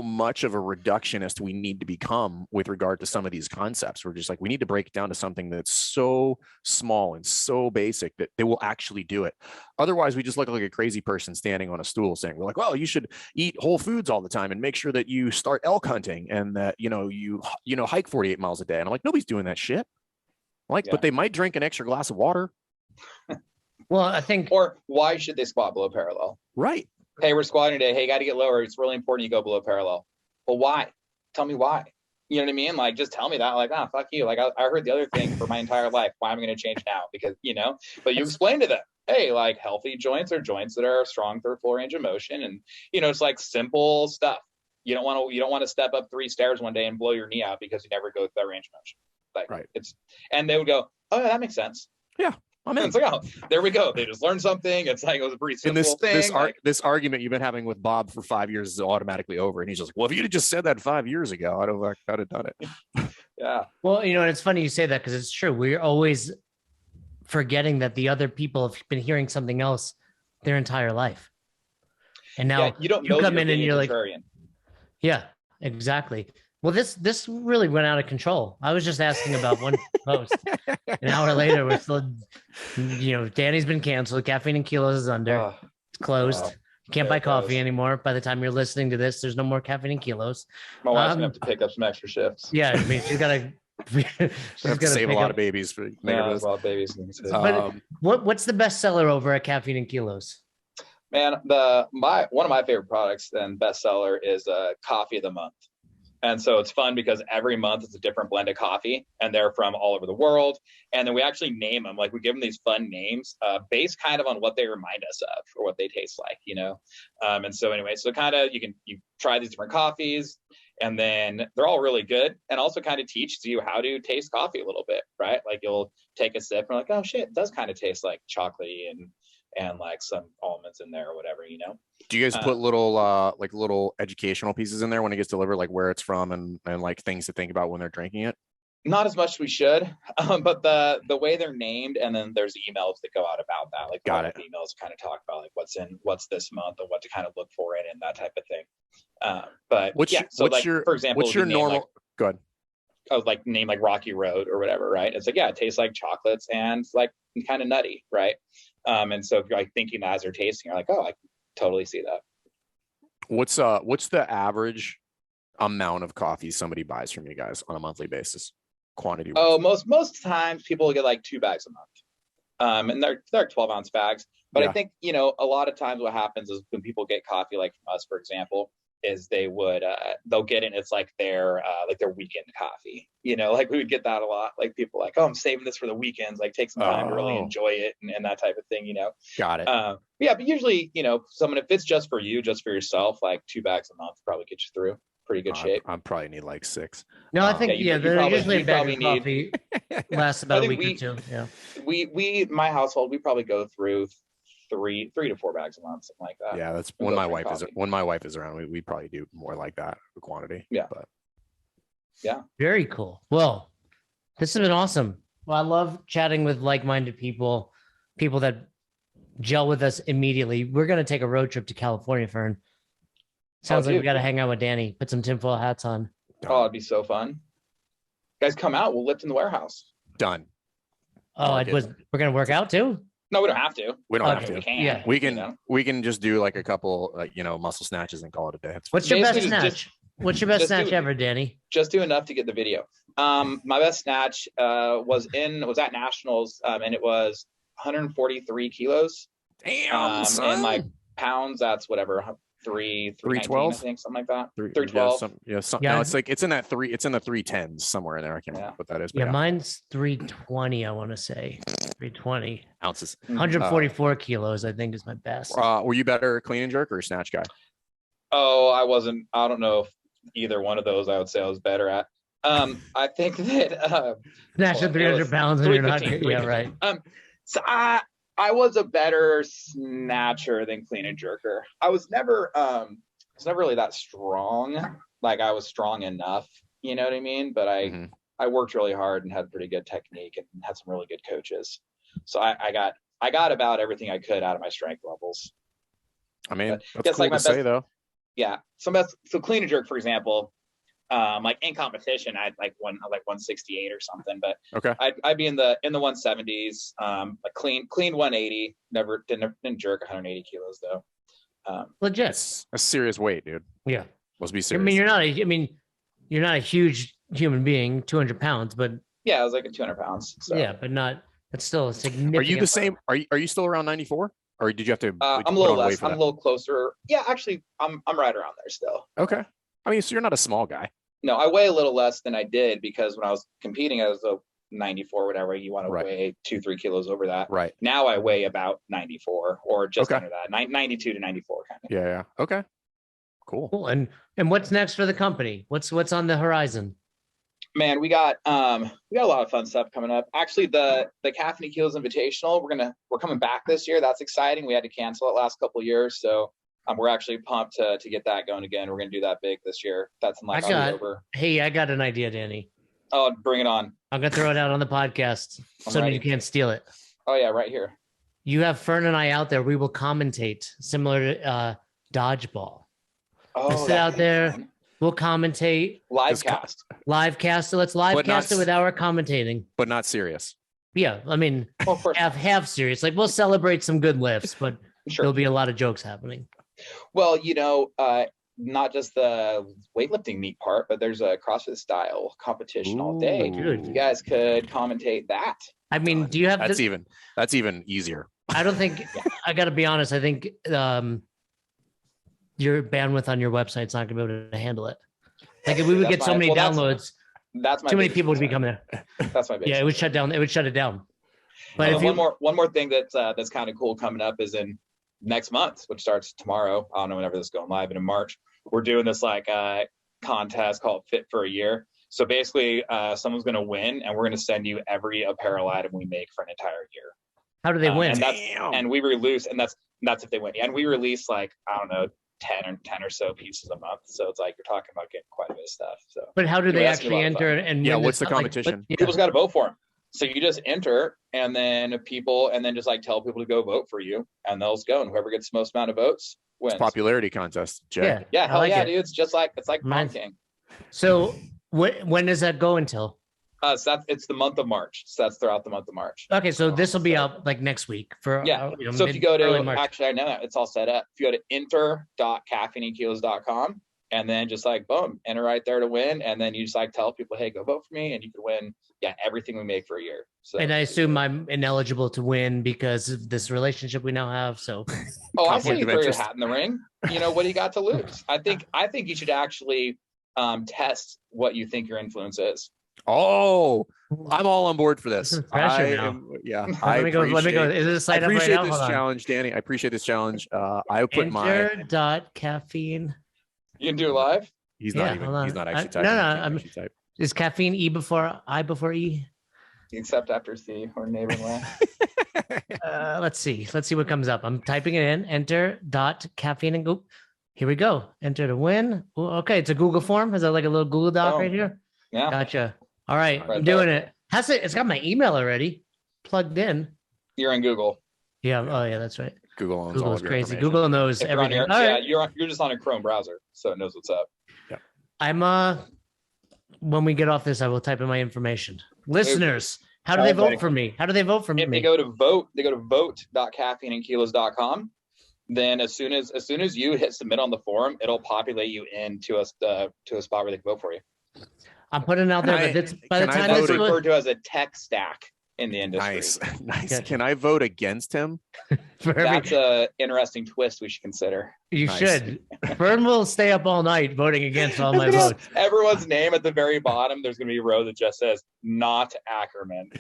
much of a reductionist we need to become with regard to some of these concepts. We're just like, we need to break it down to something that's so small and so basic that they will actually do it. Otherwise, we just look like a crazy person standing on a stool saying, we're like, well, you should eat whole foods all the time and make sure that you start elk hunting and that, you hike 48 miles a day. And I'm like, nobody's doing that shit. But they might drink an extra glass of water. Well, I think. Or why should they squat below parallel? Right. Hey, we're squatting today. Hey, got to get lower. It's really important you go below parallel. Well, why? Tell me why. You know what I mean? Like, just tell me that. Like, fuck you. Like, I heard the other thing for my entire life. Why am I going to change now? Because, but you explain to them, hey, like healthy joints are joints that are strong through full range of motion. And, it's like simple stuff. You don't want to step up 3 stairs one day and blow your knee out because you never go through that range of motion. Like, right. And they would go, oh, yeah, that makes sense. Yeah. It's like, oh, there we go. They just learned something. It's like, it was a pretty simple thing. This argument you've been having with Bob for 5 years is automatically over. And he's just like, well, if you'd have just said that 5 years ago, I'd have done it. Yeah. Well, and it's funny you say that because it's true. We're always forgetting that the other people have been hearing something else their entire life. And now you come in and you're like, yeah, exactly. Well, this really went out of control. I was just asking about one post. An hour later, we're still, Danny's been canceled. Caffeine and Kilos is under. It's closed. You can't buy coffee anymore. By the time you're listening to this, there's no more Caffeine and Kilos. My wife's gonna have to pick up some extra shifts. Yeah, I mean, she's got to save a lot of babies for a lot of babies. But what's the best seller over at Caffeine and Kilos? Man, one of my favorite products and bestseller is Coffee of the Month. And so it's fun because every month it's a different blend of coffee and they're from all over the world. And then we actually name them, like we give them these fun names based kind of on what they remind us of or what they taste like, And so anyway, so kind of you try these different coffees and then they're all really good and also kind of teaches you how to taste coffee a little bit, right? Like you'll take a sip and like, oh shit, it does kind of taste like chocolatey and like some almonds in there or whatever, Do you guys put little educational pieces in there when it gets delivered, like where it's from and like things to think about when they're drinking it? Not as much as we should, but the way they're named, and then there's emails that go out about that. Like Got it. Emails kind of talk about like what's this month and what to kind of look for it and that type of thing. But for example, what's your normal? Go ahead. Like name like Rocky Road or whatever, right? It's like, yeah, it tastes like chocolates and it's like kind of nutty, right? And so if you're like thinking that as you're tasting, you're like, oh, I totally see that. What's the average amount of coffee somebody buys from you guys on a monthly basis? Quantity? Oh, most times people get like 2 bags a month. And they're 12-ounce bags. But I think, a lot of times what happens is when people get coffee, like from us, for example, is they'll get it. It's like their weekend coffee, like we would get that a lot. Like people like, oh, I'm saving this for the weekends, like take some time to really enjoy it and that type of thing, Got it. Yeah, but usually, if it's just for you, just for yourself, like 2 bags a month probably get you through pretty good shape. I probably need like 6. No, I think usually a bag of coffee lasts about a week or two. Yeah. We my household, we probably go through 3 to 4 bags a month, something like that. Yeah, that's when my wife is around. We probably do more like that the quantity. Yeah. But yeah. Very cool. Well, this has been awesome. Well, I love chatting with like-minded people that gel with us immediately. We're gonna take a road trip to California, Fern. Sounds like we got to hang out with Danny, put some tinfoil hats on. Oh, it'd be so fun. Guys, come out. We'll lift in the warehouse. Done. Oh, we're going to work out too? No, we don't have to. We don't have to. We can. Yeah. We can just do like a couple, muscle snatches and call it a day. What's your best snatch? What's your best snatch ever, Danny? Just do enough to get the video. My best snatch was at Nationals, and it was 143 kilos. Damn, son. And like pounds, that's whatever. 312, I think, something like that. 312. No, it's in that three. It's in the 310s somewhere in there. I can't remember what that is. Yeah, mine's 320. I want to say 320 ounces. 144 kilos, I think, is my best. Were you better clean and jerk or snatch guy? Oh, I wasn't. I don't know if either one of those I would say I was better at. I think that snatching 300 pounds and you're not. Yeah, right. So I was a better snatcher than clean and jerker. I was never really that strong. Like I was strong enough, you know what I mean? But I worked really hard and had pretty good technique and had some really good coaches. So I got about everything I could out of my strength levels. I mean, that's cool to say though. Yeah. So clean and jerk, for example, like in competition, I'd like 168 or something, but okay, I'd be in the 170s, like clean 180. Never didn't jerk 180 kilos though. Legit, that's a serious weight, dude. Yeah, must be serious. I mean, you're not a huge human being, 200 pounds, but yeah, I was like at 200 pounds. So. Yeah, but that's still a significant. Are you the same? Are you still around 94? Or did you have to? I'm a little less. I'm a little closer. Yeah, actually, I'm right around there still. Okay. I mean, so you're not a small guy. No, I weigh a little less than I did because when I was competing, I was a 94, whatever. You want to weigh 2-3 kilos over that. Right. Now I weigh about 94 or just under that, 92 to 94 kind of. Yeah. Okay. Cool. And what's next for the company? What's on the horizon? Man, we got a lot of fun stuff coming up. Actually, the Caffeine and Kilos Invitational, we're coming back this year. That's exciting. We had to cancel it last couple of years, so we're actually pumped to get that going again. We're going to do that big this year. That's in October. Hey, I got an idea, Danny. Oh, bring it on. I'm going to throw it out on the podcast so you can't steal it. Oh, yeah, right here. You have Fern and I out there. We will commentate similar to dodgeball. Oh, we'll sit out there. Fun. We'll commentate. Live cast. So let's live cast it with our commentating. But not serious. Yeah, I mean, half serious. Like we'll celebrate some good lifts, but there'll be a lot of jokes happening. Well, not just the weightlifting meet part, but there's a CrossFit style competition all day. Dude. You guys could commentate that. I mean, do you have that's even easier. I don't think I got to be honest. I think your bandwidth on your website's not going to be able to handle it. Like if we would get so many downloads, that's too many people would be coming there. That's my big it would shut down. It would shut it down. But one more thing that's kind of cool coming up is in next month, which starts tomorrow. I don't know whenever this is going live, but in March, we're doing this contest called Fit for a Year. So basically, someone's going to win, and we're going to send you every apparel item we make for an entire year. How do they win? And we release, and that's if they win. And we release I don't know, 10 or so pieces a month. So it's like you're talking about getting quite a bit of stuff. So, but how do they that's actually a lot of enter? fun. And Yeah, win what's the this? Like, competition? People's got to vote for them. So you just enter, and then just like tell people to go vote for you, and they'll go, and whoever gets the most amount of votes wins. Popularity contest. Check. Yeah, Yeah, I hell like yeah, it. dude. It's like Prom Mine's- King. So when does that go until? So it's the month of March. So that's throughout the month of March. Okay, so this will be out like next week for Yeah. So if you go early to March. actually, I know that it's all set up. If you go to enter.caffeineandkilos.com, and then just like boom, enter right there to win, and then you just like tell people, hey, go vote for me, and you can win. Yeah, everything we make for a year. So, And I assume I'm ineligible to win because of this relationship we now have. So I say conflict you of throw your interest. hat in the ring. You know, what do you got to lose? I think you should actually test what you think your influence is. Oh, I'm all on board for this. This is pressure now. I let me go. Is it a I site up right appreciate now? this Hold on. challenge, Danny. I appreciate this challenge. I put my. Enter.caffeine. You can do it live. He's Yeah, not even. hold on. He's not I- actually no, typing. no, He can't I'm- actually type. Is caffeine E before I before E? Except after C or neighbor line. Let's see. Let's see what comes up. I'm typing it in. Enter dot caffeine and goop. Here we go. Enter to win. Ooh, okay, it's a Google form. Is that like a little Google Doc Oh. right here? Yeah. Gotcha. All right, Right I'm doing there. it. Has it? It's got my email already plugged in. You're in Google. Yeah. Oh yeah, that's right. Google owns all Google's of your crazy. information. Google knows If you're on everything. your, All yeah, right. you're just on a Chrome browser, so it knows what's up. I'm when we get off this, I will type in my information. Listeners, how do they Okay. vote for me? How do they vote for If me? they go to vote.caffeineandkilos.com, then as soon as you hit submit on the forum, it'll populate you into a spot where they can vote for you. I'm putting it out there, Can but I- it's, by the can I time That's this vote referred to as a tech stack in the industry. Nice, nice. Gotcha. Can I vote against him? for every, That's a interesting twist we should consider. you Nice. should. Fern will stay up all night voting against all my votes. Everyone's name at the very bottom, there's going to be a row that just says not Ackerman.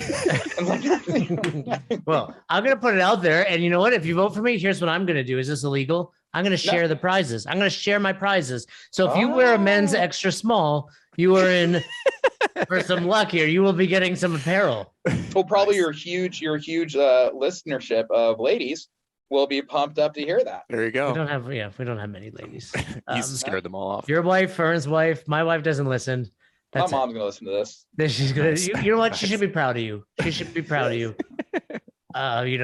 Well, I'm gonna put it out there, and you know what? If you vote for me, here's what I'm gonna do. Is this illegal? I'm gonna share the prizes. I'm gonna share my prizes. So if you wear a men's Oh. extra small, you are in for some luck here. You will be getting some apparel. Well, probably Nice. your huge listenership of ladies will be pumped up to hear that. There you We go. don't have many ladies. He's scared them all off. Your wife, Fern's wife, my wife doesn't listen. That's My mom's going to listen to this. Then she's gonna. Nice. You know what? She should be proud of you. She should be proud of you.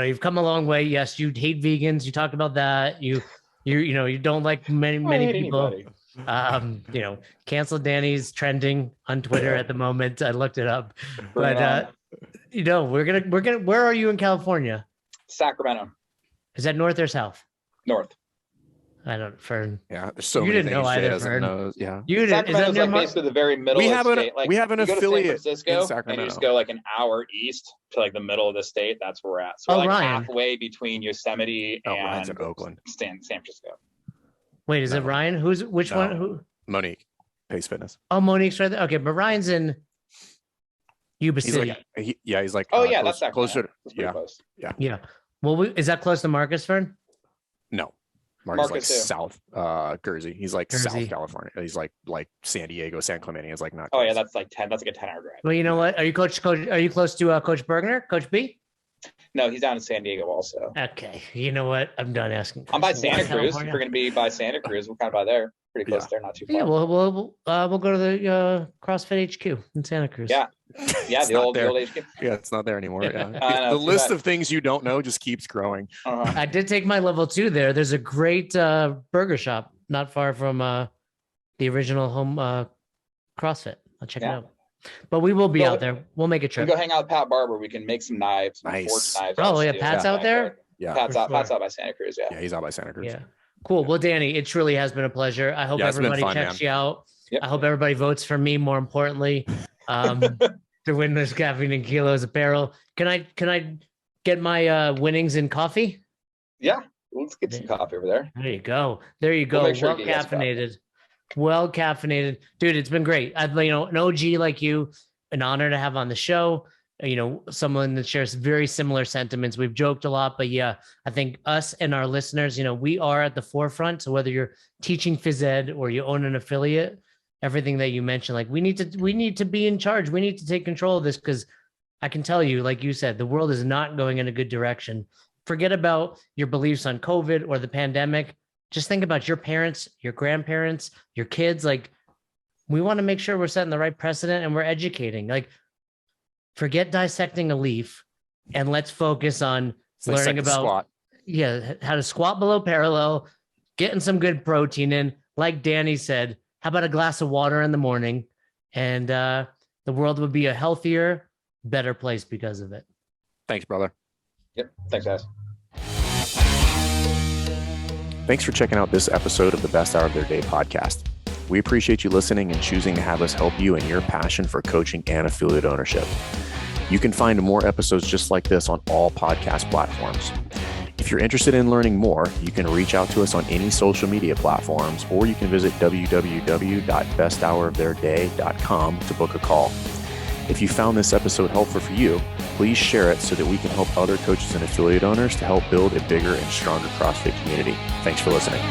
You've come a long way. Yes, you hate vegans. You talked about that. You don't like many I don't many hate people. anybody. Cancel Danny's trending on Twitter at the moment. I looked it up, Bring it but we're gonna. Where are you in California? Sacramento, Is that north or south? north. I don't. Fern, Yeah, there's so You many didn't know things Jay either, doesn't Fern. know. Yeah. you did. Is that Sacramento's near like Mar- basically the very middle We of have the an- state. Like, we have an you go to affiliate San Francisco, in and you Sacramento. just go like an hour east to like the middle of the state. That's where we're at. So Oh, we're like Ryan. halfway between Yosemite Oh, Ryan's and in Oakland. San Francisco. Wait, is it No. Ryan? Which No. one? Who? Monique, Pace Fitness. Oh, Monique's right there. Okay, but Ryan's in Yuba He's City. like, he's like. Oh yeah, close- that's closer. Sacramento. That's pretty Yeah. close. Yeah. Well, is that close to Marcus, Fern? No, Marcus like Marcus who? South Jersey. He's like Jersey. South California. He's like San Diego, San Clemente. It's like not. Oh yeah, close. that's like 10. That's like a 10-hour drive. Well, you know what? Are you coach? Are you close to Coach Bergner, Coach B? No, he's down in San Diego also. Okay. You know what? I'm done asking. I'm by questions. Santa Cruz. If California? you're going to be by Santa Cruz, we're kind of by there. Pretty close Yeah. there, not too far. Yeah, we'll go to the CrossFit HQ in Santa Cruz. Yeah. Yeah, It's the not old there. HQ. Yeah, it's not there anymore. Yeah. I know, The too list bad. of things you don't know just keeps growing. Uh-huh. I did take my level 2 there. There's a great burger shop not far from the original home CrossFit. I'll check it Yeah. out. But we will be Well, out there. We'll make a We trip. can go hang out with Pat Barber. We can make some knives, some Nice. forged knives. Oh, out yeah, steel. Pat's out there? Yeah. Pat's For out. sure. Pat's out by Santa Cruz. Yeah. Yeah, he's out by Santa Cruz. Yeah. Cool. Well, Danny, it truly has been a pleasure. I hope Yeah, it's been everybody fun, checks man. you out. Yep. I hope everybody votes for me, more importantly, to win this Caffeine and Kilos apparel. Can I get my winnings in coffee? Yeah. Let's get some coffee over there. There you go. There you go. We'll make sure Well to get you guys caffeinated. Well caffeinated. Dude, it's been great. I've an OG like you, an honor to have on the show. Someone that shares very similar sentiments. We've joked a lot, but yeah, I think us and our listeners, we are at the forefront. So whether you're teaching phys ed or you own an affiliate, everything that you mentioned, like we need to be in charge. We need to take control of this because I can tell you, like you said, the world is not going in a good direction. Forget about your beliefs on COVID or the pandemic. just think about your parents, your grandparents, your kids. Like, we want to make sure we're setting the right precedent and we're educating. Like, forget dissecting a leaf and let's focus on learning about squat. How to squat below parallel, getting some good protein in. Like Danny said, how about a glass of water in the morning? And the world would be a healthier, better place because of it. Thanks, brother. Yep. Thanks, guys. Thanks for checking out this episode of the Best Hour of Their Day podcast. We appreciate you listening and choosing to have us help you in your passion for coaching and affiliate ownership. You can find more episodes just like this on all podcast platforms. If you're interested in learning more, you can reach out to us on any social media platforms, or you can visit www.besthouroftheirday.com to book a call. If you found this episode helpful for you, please share it so that we can help other coaches and affiliate owners to help build a bigger and stronger CrossFit community. Thanks for listening.